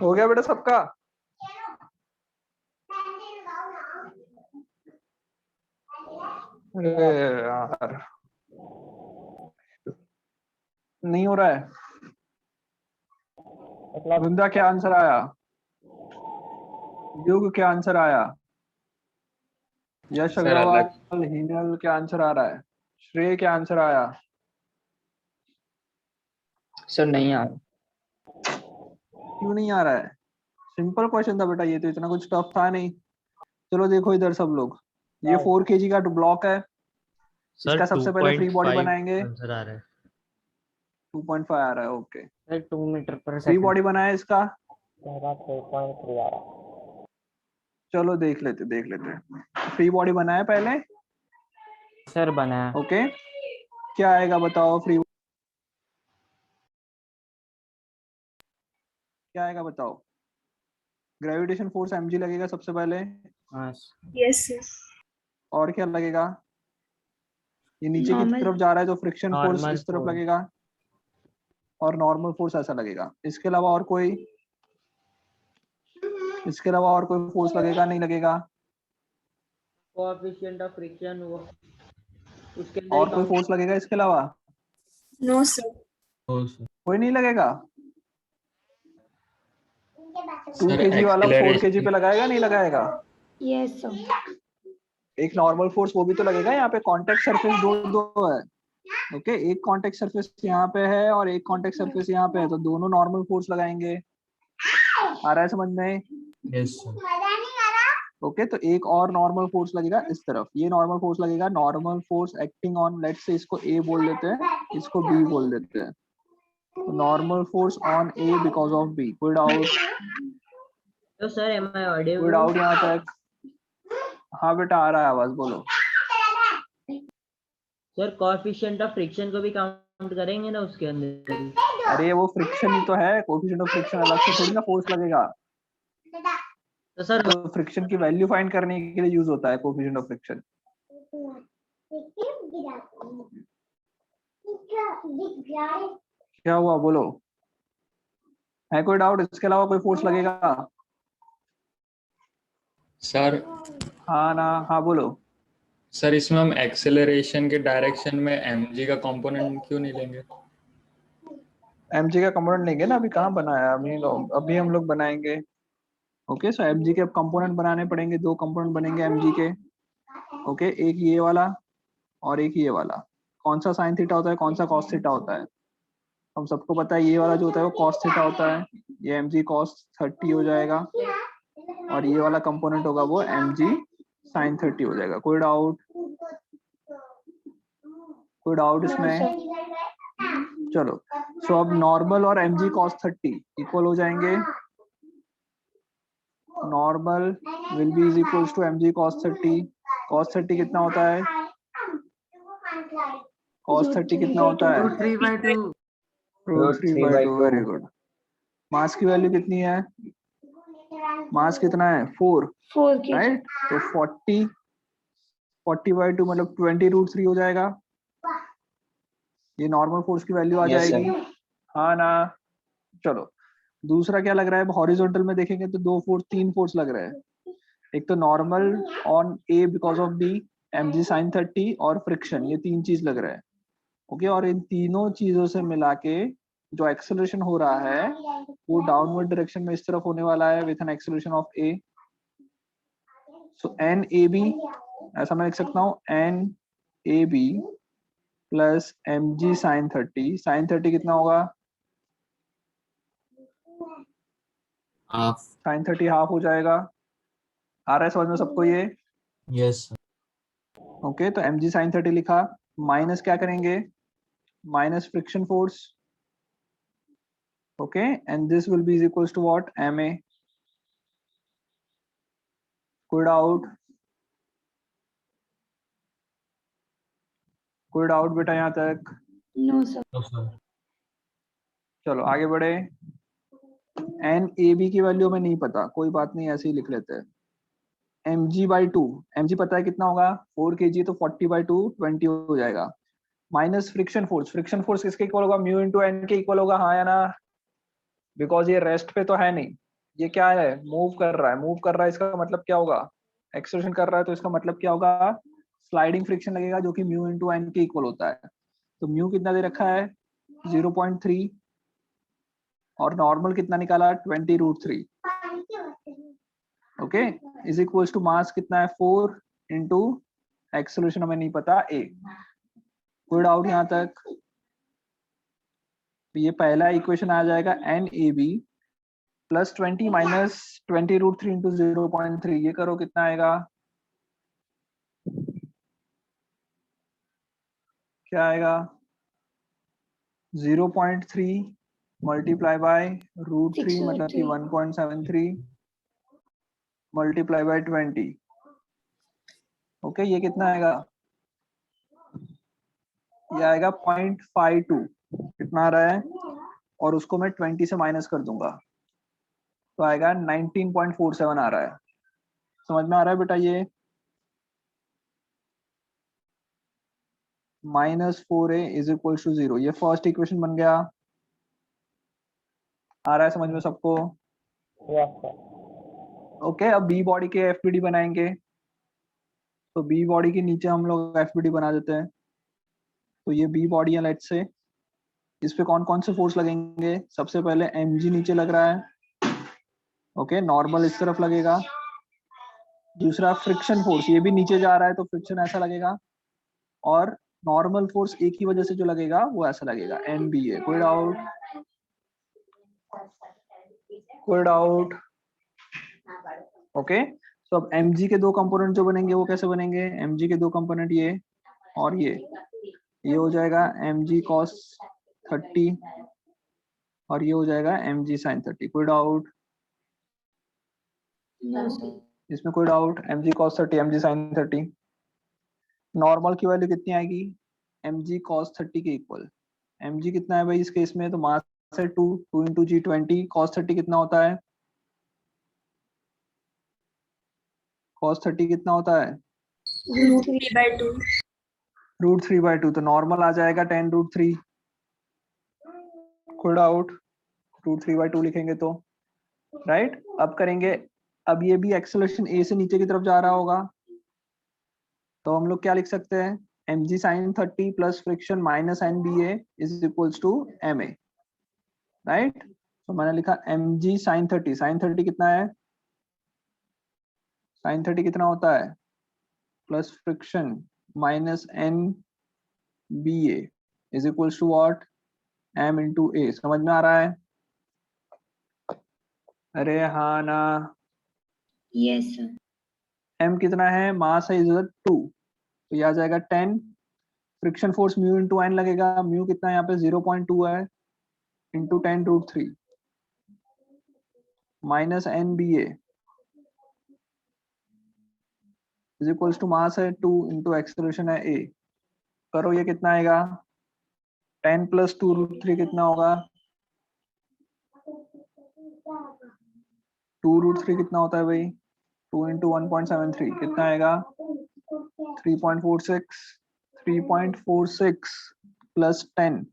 हो गया बेटा सबका? अरे यार नहीं हो रहा है। मतलब वृंदा क्या आंसर आया? युग क्या आंसर आया? यश सर अग्रवाल, अलग हिनल क्या आंसर आ रहा है? श्रेय क्या आंसर आया? सर नहीं आ रहा। क्यों नहीं आ रहा है? सिंपल क्वेश्चन था बेटा, ये तो इतना कुछ टफ था नहीं। चलो देखो इधर सब लोग, ये 4 kg का ब्लॉक है, इसका सबसे पहले फ्री बॉडी बनाएंगे। आंसर आ रहा है 2.5 आ रहा है, ओके। सर 2 मीटर पर फ्री सेकंड। बॉडी बनाया इसका, मेरा 3.3 आ रहा। चलो देख लेते। फ्री बॉडी बनाया पहले, सर बनाया। ओके। क्या आएगा बताओ? क्या आएगा बताओ? ग्रेविटेशन फोर्स mg लगेगा सबसे पहले, हाँ Yes, sir. और क्या लगेगा? ये नीचे की Normal. तरफ जा रहा है तो फ्रिक्शन फोर्स Normal इस तरफ force. लगेगा, और नॉर्मल फोर्स ऐसा लगेगा। इसके अलावा और कोई फोर्स लगेगा? नहीं लगेगा। कोएफिशिएंट ऑफ फ्रिक्शन वो उसके अंदर और ही कोई count फोर्स लगेगा इसके अलावा? No, sir. कोई नहीं लगेगा। 2 सर kg वाला 4 kg एक्सेलरेशन पे लगाएगा? नहीं लगाएगा। Yes, sir. एक नॉर्मल फोर्स वो भी तो लगेगा। यहाँ पे कॉन्टेक्ट सरफेस दो है, ओके। एक कॉन्टेक्ट सरफेस यहाँ पे है और एक कॉन्टेक्ट सरफेस यहाँ पे है, तो दोनों नॉर्मल फोर्स लगाएंगे। आ रहा है समझ में? यस सर ओके, तो एक और नॉर्मल फोर्स लगेगा इस तरफ, ये नॉर्मल फोर्स लगेगा। Normal force acting on, let's say इसको ए बोल देते हैं, इसको बी बोल देते हैं। Normal force on A because of B. कोई डाउट? तो सर एम आई कोई ऑडिबल? डाउट यहाँ तक? हाँ बेटा आ रहा है आवाज, बोलो। सर कोएफिशिएंट ऑफ फ्रिक्शन को भी काउंट करेंगे ना उसके अंदर ही? अरे वो फ्रिक्शन ही तो है, कोएफिशिएंट ऑफ फ्रिक्शन अलग से थोड़ी ना फोर्स लगेगा। तो सर तो फ्रिक्शन की वैल्यू फाइंड करने के लिए यूज होता है कोएफिशिएंट ऑफ फ्रिक्शन। क्या हुआ बोलो? है कोई डाउट? इसके अलावा कोई फोर्स लगेगा? सर हाँ ना, हाँ बोलो। सर इसमें हम एक्सेलरेशन के डायरेक्शन में mg का कंपोनेंट क्यों नहीं लेंगे? mg का कंपोनेंट लेंगे ना, अभी कहाँ बनाया? अभी हम लोग बनाएंगे। ओके, सो mg के अब कंपोनेंट बनाने पड़ेंगे। 2 कंपोनेंट बनेंगे mg के, ओके। एक ये वाला और एक ये वाला। कौन सा साइन थीटा होता है, कौन सा कॉस थीटा होता है? हम सबको पता है ये वाला जो होता है वो कॉस थीटा होता है, ये mg cos 30 हो जाएगा, और ये वाला कंपोनेंट होगा वो mg sin 30 हो जाएगा। कोई डाउट? कोई डाउट इसमें? चलो, सो अब नॉर्मल और mg cos 30 इक्वल हो जाएंगे। Normal will be is equals to mg cos 30। cos 30 कितना होता है? cos 30 कितना होता है? Root 3/2. Root 3/2। Very good. Mass की वैल्यू कितनी है? मास कितना है? 4, 4 kg. राइट? तो 40/2 मतलब 20√3 हो जाएगा। ये नॉर्मल फोर्स की वैल्यू आ Yes, sir. जाएगी। हाँ ना? चलो दूसरा क्या लग रहा है? हॉरिजॉन्टल में देखेंगे तो 3 फोर्स लग रहे हैं। एक तो normal on A because of B, mg sin 30 और फ्रिक्शन, ये 3 चीज लग रहा है, ओके। और इन तीनों चीजों से मिला के जो एक्सेलरेशन हो रहा है वो डाउनवर्ड डायरेक्शन में इस तरफ होने वाला है with N acceleration of a। So N A B, ऐसा मैं लिख सकता हूँ, N A B plus mg sin 30। sin 30 कितना होगा? हाफ। sin 30 हाफ हो जाएगा। आ रहा है समझ में सबको ये? यस ओके, तो mg sin 30 लिखा, माइनस क्या करेंगे? Minus friction force, okay, and this will be equals to what? ma। कोई डाउट? कोई डाउट बेटा यहाँ तक? No, sir. चलो आगे बढ़े। एन ए बी की वैल्यू हमें नहीं पता, कोई बात नहीं, ऐसे ही लिख लेते हैं। mg/2, mg पता है कितना होगा? 4 kg, तो 40/2 20 हो जाएगा। Minus friction force, friction force किसके इक्वल होगा? म्यू इंटू एन के इक्वल होगा, हाँ या ना? बिकॉज ये रेस्ट पे तो है नहीं, ये क्या है, मूव कर रहा है। मूव कर रहा है इसका मतलब क्या होगा, एक्सेलरेशन कर रहा है, तो इसका मतलब क्या होगा, स्लाइडिंग फ्रिक्शन लगेगा, जो कि म्यू इंटू एन के इक्वल होता है। तो म्यू कितना दे रखा है 0.3 और नॉर्मल कितना निकाला 20√3। Okay, is equals to mass कितना है 4 इंटू एक्सेलरेशन हमें नहीं पता a। कोई डाउट यहाँ तक? तो ये पहला इक्वेशन आ जाएगा NAB प्लस 20 माइनस 20√3 इंटू 0.3। ये करो कितना आएगा, क्या आएगा 0.3 मल्टीप्लाई बाय √3 मतलब कि 1.73 मल्टीप्लाई बाय 20। ओके, ये कितना आएगा, ये आएगा 0.52। कितना आ रहा है, और उसको मैं 20 से माइनस कर दूंगा तो आएगा 19.47 आ रहा है। समझ में आ रहा है बेटा? ये -4a इज इक्वल टू 0, ये फर्स्ट इक्वेशन बन गया। आ रहा है समझ में सबको? Yes sir. ओके, अब बी बॉडी के एफबीडी बनाएंगे। तो बी बॉडी के नीचे हम लोग एफबीडी बना देते हैं। तो ये बी बॉडी है, लेट्स से इस पे कौन कौन से फोर्स लगेंगे। सबसे पहले mg नीचे लग रहा है, ओके, नॉर्मल इस तरफ लगेगा। दूसरा फ्रिक्शन फोर्स, ये भी नीचे जा रहा है तो फ्रिक्शन ऐसा लगेगा, और नॉर्मल फोर्स एक ही वजह से जो लगेगा वो ऐसा लगेगा NBA। कोई डाउट? कोई डाउट? ओके, तो अब mg के दो कंपोनेंट जो बनेंगे वो कैसे बनेंगे, mg के दो कंपोनेंट ये और ये हो जाएगा mg cos 30 और ये हो जाएगा mg sin 30। कोई डाउट? इसमें कोई doubt? mg cos 30 mg sin 30। Normal की वैल्यू कितनी आएगी, mg cos 30 के इक्वल। mg कितना है भाई इस केस में, तो मास है 2 इंटू जी 20। cos 30 कितना होता है, cos 30 कितना होता है √3/2 √3/2। तो नॉर्मल आ जाएगा 10√3। कोई डाउट? √3/2 लिखेंगे तो राइट। अब करेंगे, अब ये भी एक्सेलरेशन a से नीचे की तरफ जा रहा होगा, तो हम लोग क्या लिख सकते हैं, mg sin 30 plus friction minus NBA is equals to ma। Right, तो मैंने लिखा mg sin 30। sin 30 कितना है, sin 30 कितना होता है, plus friction minus NBA is equals to what, m into a। समझ में आ रहा है? अरे हाँ ना, यस सर। m कितना है, मास है इधर 2, तो ये आ जाएगा 10। Friction force mu into N लगेगा, म्यू कितना है यहाँ पे 0.2 है, into 10√3 minus NBA is equals to mass है 2 इंटू एक्सेलरेशन है a। करो ये कितना आएगा, 10 प्लस 2√3 कितना होगा, 2√3 कितना होता है भाई, 2 इंटू 1.73 कितना आएगा 3.46। 3.46 प्लस 10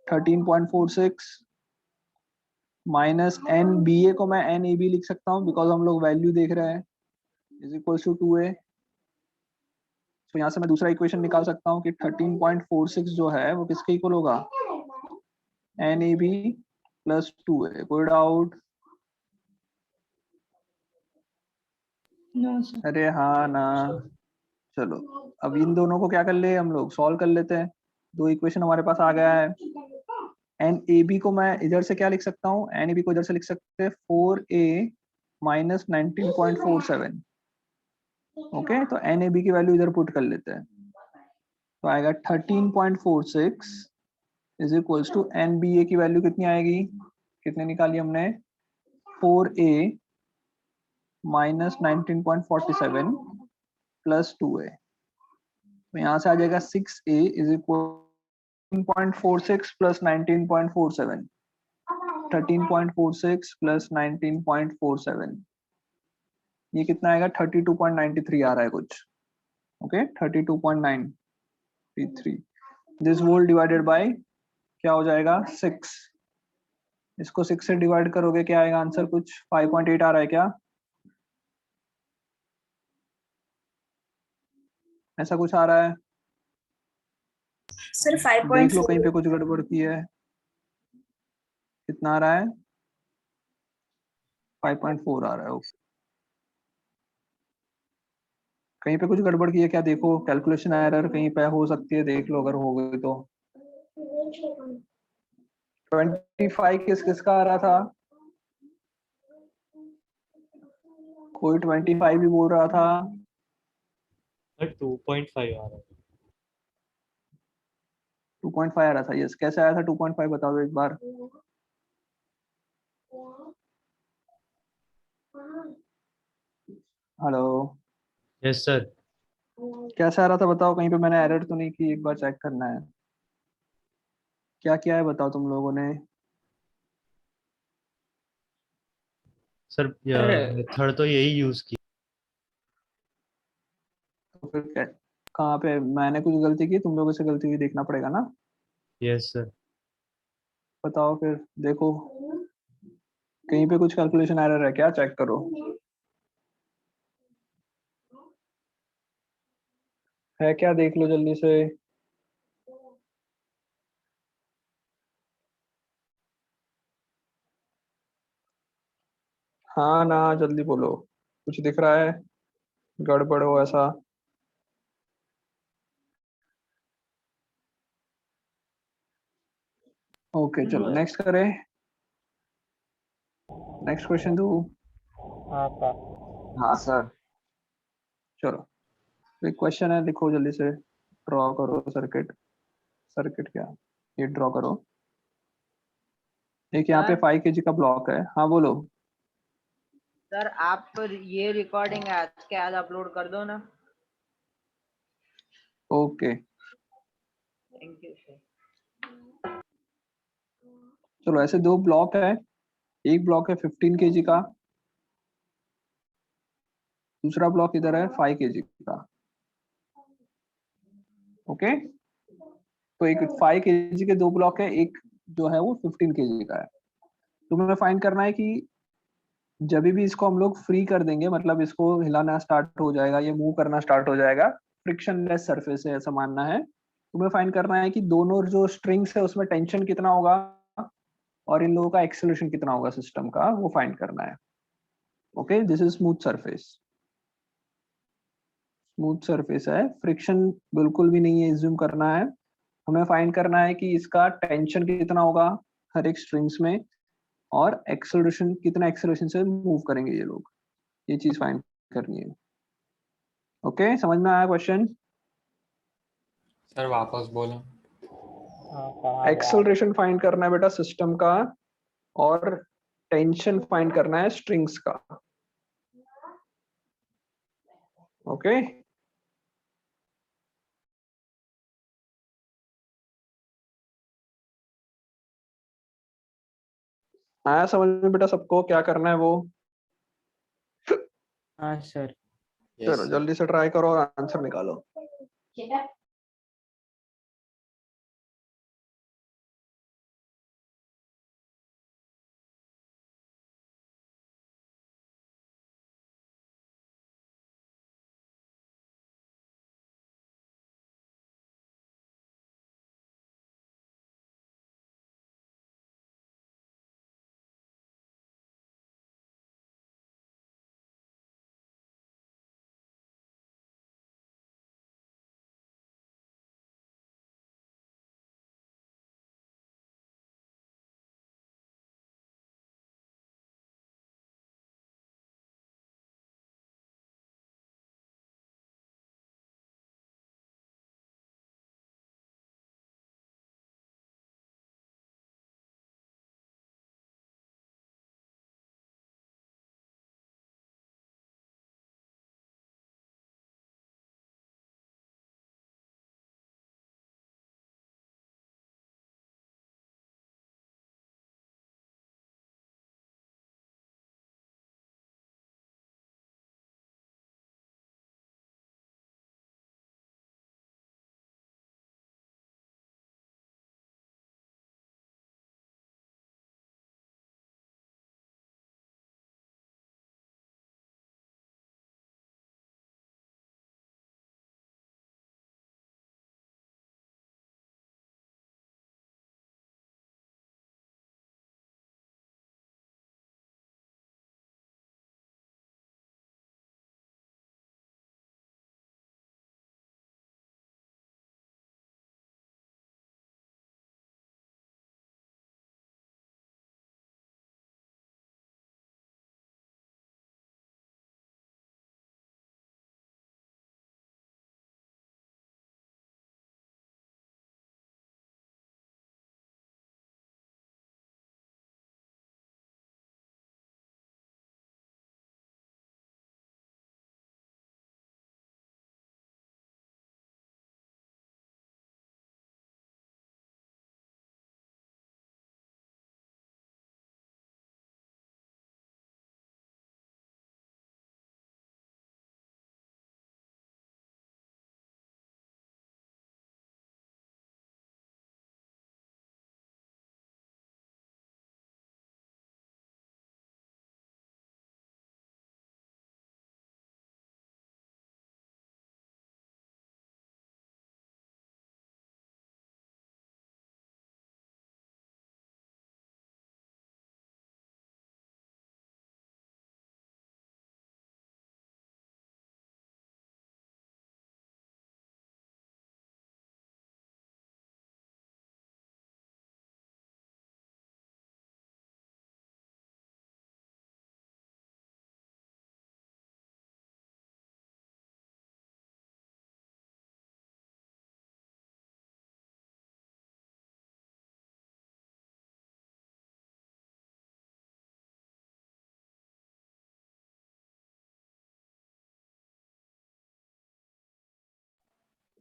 13.46 माइनस NBA को मैं NAB लिख सकता हूँ बिकॉज हम लोग वैल्यू देख रहे हैं, इज इक्वल्स टू 2a। तो यहाँ से मैं दूसरा इक्वेशन निकाल सकता हूँ कि 13.46 जो है वो किसके इक्वल होगा, NAB प्लस 2a। कोई डाउट? No sir. अरे हाँ ना, चलो अब इन दोनों को क्या कर ले, हम लोग सॉल्व कर लेते हैं। दो इक्वेशन हमारे पास आ गया है। NAB को मैं इधर से क्या लिख सकता हूँ, NAB को इधर से लिख सकते हैं 4a माइनस 19.47। ओके, तो NAB की वैल्यू इधर पुट कर लेते हैं, तो आएगा 13.46 इज इक्वल्स टू NBA की वैल्यू कितनी आएगी, कितने निकाली हमने, 4a माइनस 19.47 प्लस 2a। तो यहाँ से आ जाएगा 6a is equal 13.46 plus 19.47, 13.46 plus 19.47, ये कितना आएगा 32.93 आ रहा है कुछ। Okay, 32.93। This whole divided by क्या हो जाएगा 6। इसको 6 से डिवाइड करोगे क्या आएगा आंसर? कुछ 5.8 आ रहा है क्या? ऐसा कुछ आ रहा है? सर देख लो कहीं 5.4 पे कुछ गड़बड़ की है। कितना आ रहा है? 5.4 आ रहा है। ओके, कहीं पे कुछ गड़बड़ की है क्या? देखो कैलकुलेशन एरर कहीं पे हो सकती है, देख लो अगर हो गई तो। 25 किस किस का आ रहा था? कोई 25 भी बोल रहा था। 2.5 आ रहा है। 2.5 आ रहा था। यस, कैसे आया था 2.5 बता दो एक बार। Hello, yes sir. कैसे आ रहा था बताओ? कहीं पे मैंने एरर तो नहीं की? एक बार चेक करना है। क्या किया है बताओ तुम लोगों ने? सर मेथड तो यही यूज की। तो फिर कहाँ पे मैंने कुछ गलती की? तुम लोगों से गलती हुई, देखना पड़ेगा ना। Yes sir. बताओ फिर, देखो कहीं पे कुछ कैलकुलेशन एरर है क्या? चेक करो। है क्या? देख लो जल्दी से। हाँ ना, जल्दी बोलो। कुछ दिख रहा है गड़बड़ हो ऐसा? ओके चलो नेक्स्ट करें। नेक्स्ट क्वेश्चन दो। हाँ सर। हाँ सर। चलो, एक क्वेश्चन है, लिखो जल्दी से। ड्रॉ करो सर्किट। सर्किट क्या? ये ड्रॉ करो। एक यहाँ पे सर 5 kg का ब्लॉक है। हाँ बोलो। सर आप ये रिकॉर्डिंग आज के आज अपलोड कर दो ना। Okay thank you sir. चलो, ऐसे दो ब्लॉक है। एक ब्लॉक है 15 kg का, दूसरा ब्लॉक इधर है 5 kg का। ओके, तो एक 5 kg के दो ब्लॉक है, एक जो है वो 15 kg का है। तुम्हें फाइंड करना है कि जब भी इसको हम लोग फ्री कर देंगे, मतलब इसको हिलाना स्टार्ट हो जाएगा, ये मूव करना स्टार्ट हो जाएगा, फ्रिक्शनलेस सरफेस है ऐसा मानना है। तुम्हें फाइंड करना है कि दोनों जो स्ट्रिंग्स है उसमें टेंशन कितना होगा और इन लोगों का एक्सेलरेशन कितना होगा सिस्टम का, वो फाइंड करना है। Okay, this is smooth surface. Smooth surface है, फ्रिक्शन बिल्कुल भी नहीं है, एज्यूम करना है। हमें फाइंड करना है कि इसका टेंशन कितना होगा हर एक स्ट्रिंग्स में, और एक्सेलरेशन कितना, एक्सेलरेशन से मूव करेंगे ये लोग, ये चीज फाइंड करनी है। ओके, समझ में आया क्वेश्चन? सर वापस बोलो। हाँ सर आ गया। एक्सेलरेशन फाइंड करना है बेटा सिस्टम का, और टेंशन फाइंड करना है स्ट्रिंग्स का। ओके, आया समझ में बेटा सबको क्या करना है वो? हाँ सर। चलो जल्दी से ट्राई करो और आंसर निकालो।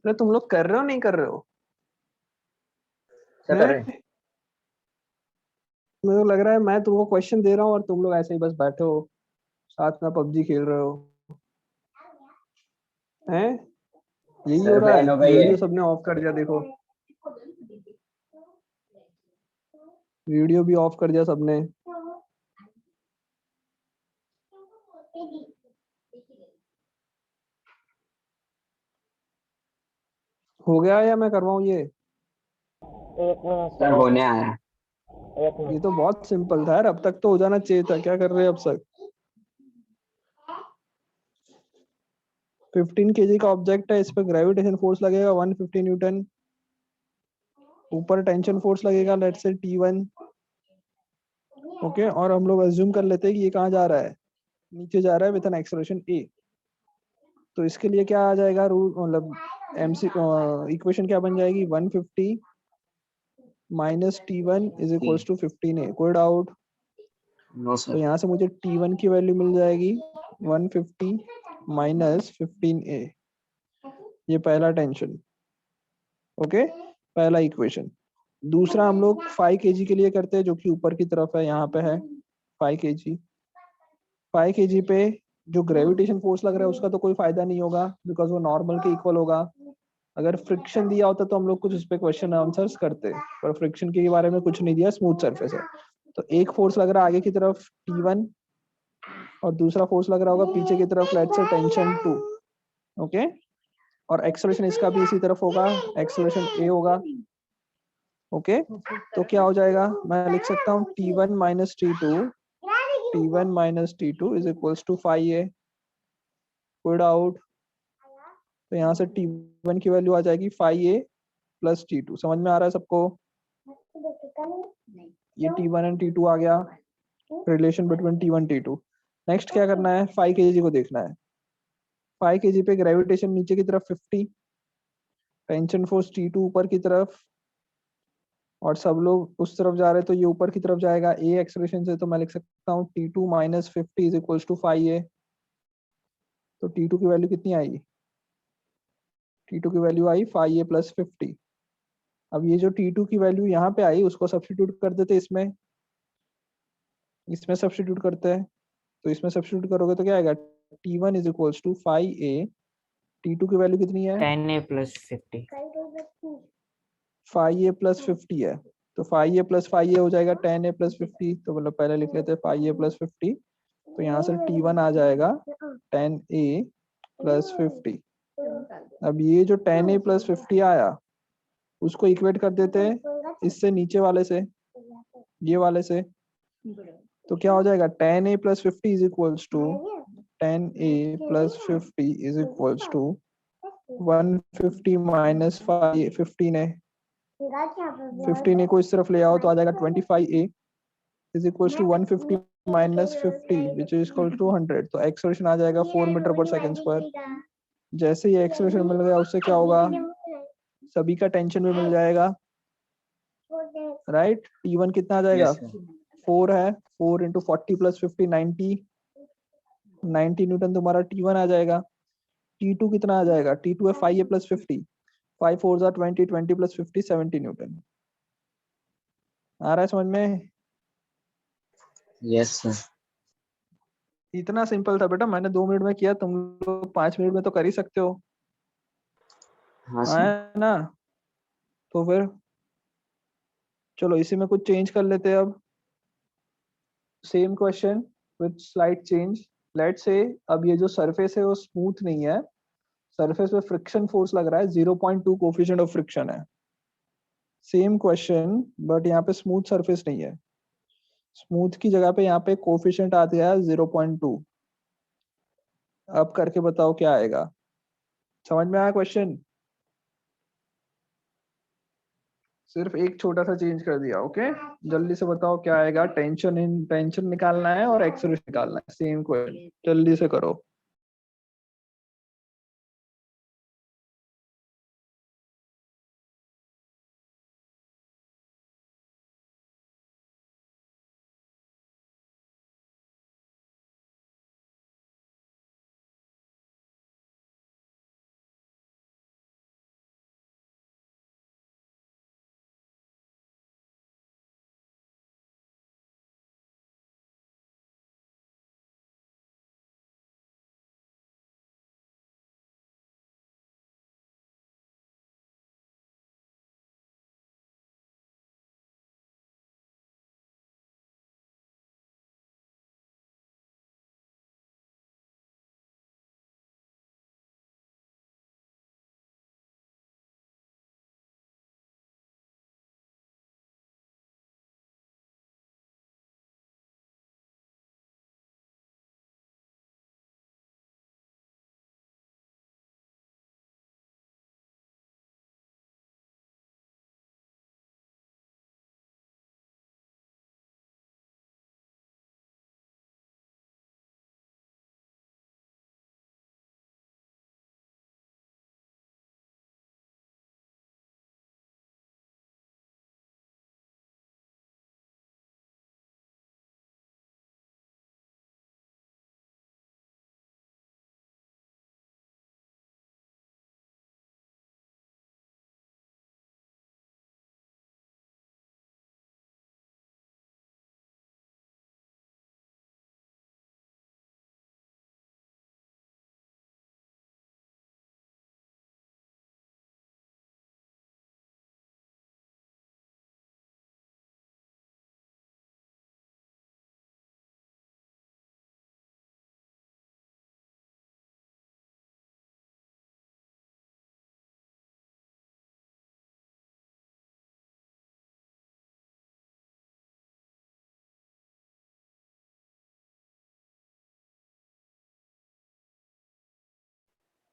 अरे तुम लोग कर रहे हो नहीं कर रहे हो? क्या कर रहे हैं? मुझे तो लग रहा है मैं तुमको क्वेश्चन दे रहा हूँ और तुम लोग ऐसे ही बस बैठे हो, साथ में पबजी खेल रहे हो। हैं? यही हो रहा है? वीडियो सबने ऑफ कर दिया, देखो वीडियो भी ऑफ कर दिया सबने। हो गया या मैं करवाऊँ ये? एक मिनट सर होने आया। एक ये मिनट। तो बहुत सिंपल था यार, अब तक तो हो जाना चाहिए था। क्या कर रहे हैं अब तक? 15 केजी का ऑब्जेक्ट है, इस पर ग्रेविटेशन फोर्स लगेगा 150 न्यूटन। ऊपर टेंशन फोर्स लगेगा लेट्स से T1। ओके, और हम लोग अज्यूम कर लेते हैं कि ये कहाँ जा रहा है, नीचे जा रहा है विद एन एक्सेलरेशन a। तो इसके लिए क्या आ जाएगा रूल, मतलब एमसी इक्वेशन क्या बन जाएगी, 150 minus T1 is equals to 15a। कोई डाउट? नो तो सर। यहाँ से मुझे T1 की वैल्यू मिल जाएगी 150 माइनस 15a। ये पहला टेंशन। ओके, पहला इक्वेशन। दूसरा हम लोग 5 केजी के लिए करते हैं, जो कि ऊपर की तरफ है, यहाँ पे है 5 केजी। 5 केजी पे जो ग्रेविटेशन फोर्स लग रहा है उसका तो कोई फायदा नहीं होगा, बिकॉज वो नॉर्मल के इक्वल होगा। अगर फ्रिक्शन दिया होता तो हम लोग कुछ इस पे क्वेश्चन आंसर्स करते, पर फ्रिक्शन के बारे में कुछ नहीं दिया, स्मूथ सरफेस है। तो एक फोर्स लग रहा है आगे की तरफ T1, और दूसरा फोर्स लग रहा होगा पीछे की तरफ, लेट्स से टेंशन 2। ओके, और एक्सेलरेशन इसका भी इसी तरफ होगा, एक्सेलरेशन a होगा। ओके, तो क्या हो जाएगा, मैं लिख सकता हूँ T1 minus T2, T1 minus T2 is equals to 5a। कोई डाउट? तो यहाँ से T1 की वैल्यू आ जाएगी 5a प्लस T2। समझ में आ रहा है सबको? ये T1 एंड T2 आ गया, relation between T1 T2। Next क्या करना है, 5 केजी को देखना है। 5 केजी पे ग्रेविटेशन नीचे की तरफ 50, टेंशन फोर्स T2 ऊपर की तरफ, और सब लोग उस तरफ जा रहे हैं तो ये ऊपर की तरफ जाएगा a एक्सेलरेशन से। तो मैं लिख सकता हूँ T2 minus 50 is equals to 5a। तो T2 की वैल्यू कितनी आई? T2 की वैल्यू आई 5a प्लस 50। अब ये जो T2 की वैल्यू यहाँ पे आई उसको सब्स्टिट्यूट कर देते इसमें, इसमें सब्स्टिट्यूट करते हैं। तो इसमें सब्स्टिट्यूट करोगे तो क्या आएगा, T1 is equals to 5a। T2 की वैल्यू कितनी है? 10a plus 50। 5a प्लस 50 है, तो 5a प्लस 5a हो जाएगा 10a प्लस 50। तो मतलब पहले लिख लेते हैं 5a प्लस 50। तो यहाँ से T1 आ जाएगा 10a प्लस 50। अब ये जो 10a प्लस 50 आया उसको इक्वेट कर देते हैं इससे नीचे वाले से, ये वाले से। तो क्या हो जाएगा, 10a plus 50 is equals to 10a plus 50 is equals to 150 minus 15a। 15a को इस तरफ ले आओ तो आ जाएगा 25a is equals to 150 minus 50 which is equal to 100। तो एक्सेलरेशन आ जाएगा 4 मीटर पर सेकंड स्क्वायर। जैसे ही एक्सेलरेशन मिल गया उससे क्या होगा, सभी का टेंशन भी मिल जाएगा, राइट। T1 कितना आ जाएगा, 4 है, 4 इंटू 40 प्लस 50 90 न्यूटन तुम्हारा T1 आ जाएगा। T2 कितना आ जाएगा, T2 है 5a प्लस 50, 5 4 जा 20, 20 प्लस 50 70 न्यूटन। आ रहा है समझ में? Yes sir. इतना सिंपल था बेटा, मैंने 2 मिनट में किया, तुम लोग 5 मिनट में तो कर ही सकते हो। हाँ सर। है ना? तो फिर चलो इसी में कुछ चेंज कर लेते हैं अब। Same question with slight change. Let's say अब ये जो सरफेस है वो स्मूथ नहीं है, सरफेस पे फ्रिक्शन फोर्स लग रहा है, 0.2 कोफिशिएंट ऑफ फ्रिक्शन है। सेम क्वेश्चन बट यहाँ पे स्मूथ सरफेस नहीं है, स्मूथ की जगह पे यहाँ पे कोफिशिएंट आ गया है 0.2। अब करके बताओ क्या आएगा, समझ में आया क्वेश्चन? सिर्फ एक छोटा सा चेंज कर दिया। ओके, जल्दी से बताओ क्या आएगा। टेंशन निकालना है और एक्सेलरेशन निकालना है, सेम क्वेश्चन, जल्दी से करो।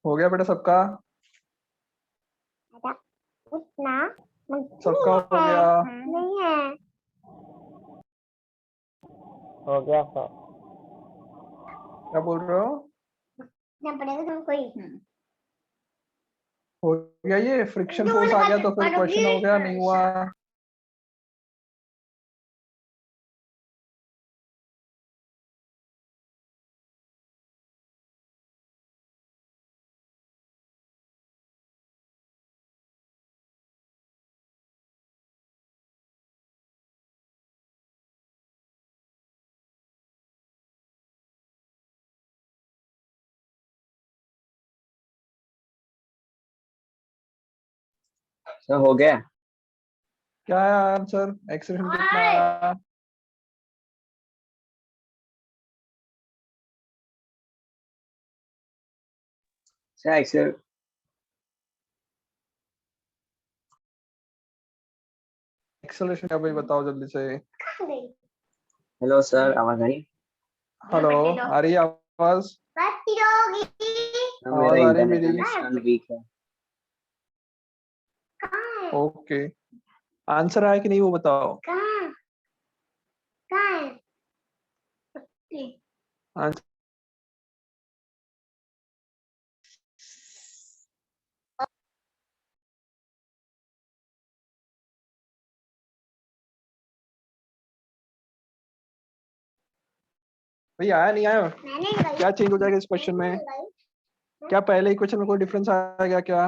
हो गया बेटा सबका? उतना सबका हो गया? नहीं है। हो गया सर। क्या बोल रहे हो? ना पड़ेगा तुमको ही। हो गया ये फ्रिक्शन फोर्स आ गया तो फिर क्वेश्चन हो गया, नहीं हुआ? सर हो गया। क्या है आंसर? एक्सेलरेशन कितना आया? सर एक्सेल एक्सेलरेशन क्या भाई बताओ जल्दी से। हेलो सर, आवाज आई? हेलो, आ रही है आवाज? सर, आवाज मेरा आ रही है इंटरनेट मेरी? कनेक्शन वीक है। ओके, आंसर आया कि नहीं वो बताओ। आंसर भाई आया नहीं आया? क्या चेंज हो जाएगा इस क्वेश्चन में? क्या पहले इक्वेशन में कोई डिफरेंस आएगा क्या?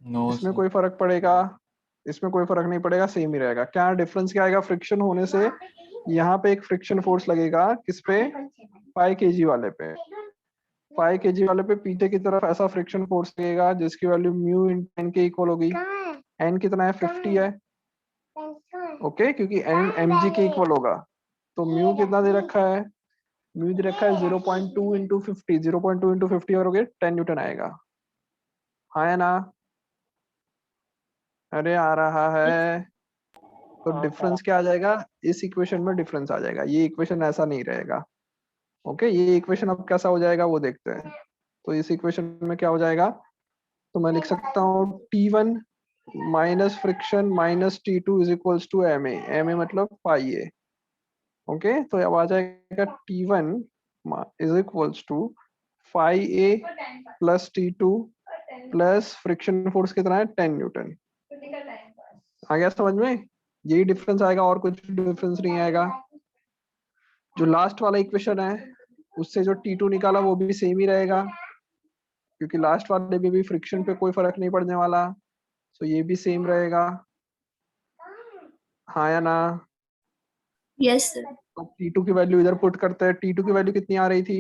नो इसमें सर। कोई फर्क पड़ेगा? इसमें कोई फर्क नहीं पड़ेगा, सेम ही रहेगा। क्या डिफरेंस क्या आएगा? फ्रिक्शन होने से यहाँ पे एक फ्रिक्शन फोर्स लगेगा, किस पे? 5 kg वाले पे। 5 kg वाले पे पीछे की तरफ ऐसा फ्रिक्शन फोर्स लगेगा जिसकी वैल्यू म्यू इन एन के इक्वल होगी। एन कितना है? 50 है। ओके, क्योंकि एन mg के इक्वल होगा। तो म्यू कितना दे रखा है? म्यू दे रखा है 0.2 इंटू 50। 0.2 इंटू 50 करोगे 10 न्यूटन आएगा। हाँ या ना? अरे आ रहा है। तो डिफरेंस क्या आ जाएगा? इस इक्वेशन में डिफरेंस आ जाएगा, ये इक्वेशन ऐसा नहीं रहेगा। ओके, ये इक्वेशन अब कैसा हो जाएगा वो देखते हैं। तो इस इक्वेशन में क्या हो जाएगा? तो मैं लिख सकता हूँ T1 minus friction minus T2 is equals to MA। MA मतलब फाई। ओके, तो अब आ जाएगा T1 is equals to five A plus T2 plus friction force कितना है? 10 न्यूटन। आ गया समझ में? यही डिफरेंस आएगा, और कुछ डिफरेंस नहीं आएगा। जो लास्ट वाला इक्वेशन है उससे जो T2 निकाला वो भी सेम ही रहेगा, क्योंकि लास्ट वाले में भी फ्रिक्शन पे कोई फर्क नहीं पड़ने वाला। सो ये भी सेम रहेगा। हाँ या ना? Yes sir. तो T2 की वैल्यू इधर पुट करते हैं। T2 की वैल्यू कितनी आ रही थी?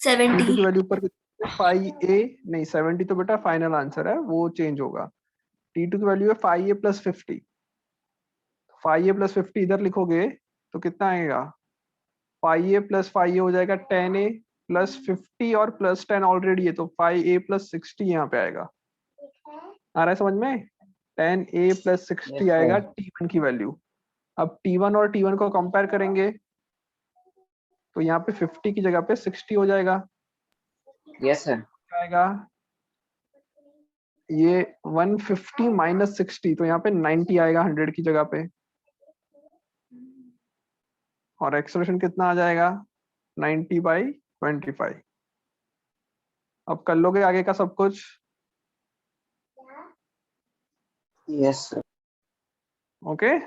T2 की 70। वैल्यू ऊपर फाई ए नहीं, 70 तो बेटा फाइनल आंसर है, वो चेंज होगा। T2 की वैल्यू है phi A plus 50। Phi A plus 50 इधर लिखोगे तो कितना आएगा? फाई ए प्लस फाई ए हो जाएगा 10A प्लस 50 और प्लस 10 ऑलरेडी है, तो फाई ए प्लस 60 यहाँ पे आएगा। आ रहा है समझ में? 10A प्लस 60 Yes, आएगा sir. T1 की वैल्यू। अब T1 और T1 को कंपेयर करेंगे तो यहाँ पे 50 की जगह पे 60 हो जाएगा। Yes, sir. आएगा ये 150 माइनस 60, तो यहाँ पे 90 आएगा 100 की जगह पे। और एक्सेलरेशन कितना आ जाएगा? 90/25। अब कर लोगे आगे का सब कुछ? Yes, sir. ओके,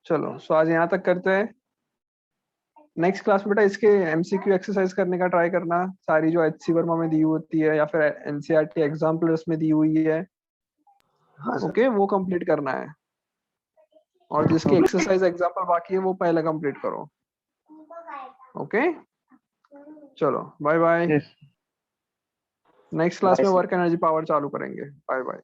चलो सो आज यहाँ तक करते हैं। नेक्स्ट क्लास में बेटा इसके एमसीक्यू एक्सरसाइज करने का ट्राई करना, सारी जो HC वर्मा में दी होती है या फिर NCERT एग्जाम्पलर्स में दी हुई है। हाँ सर। ओके, वो कंप्लीट करना है। और जिसके एक्सरसाइज एग्जाम्पल बाकी है वो पहले कंप्लीट करो। ओके, चलो bye bye. Yes. Next class Bye, में sir. वर्क एनर्जी पावर चालू करेंगे। Bye bye.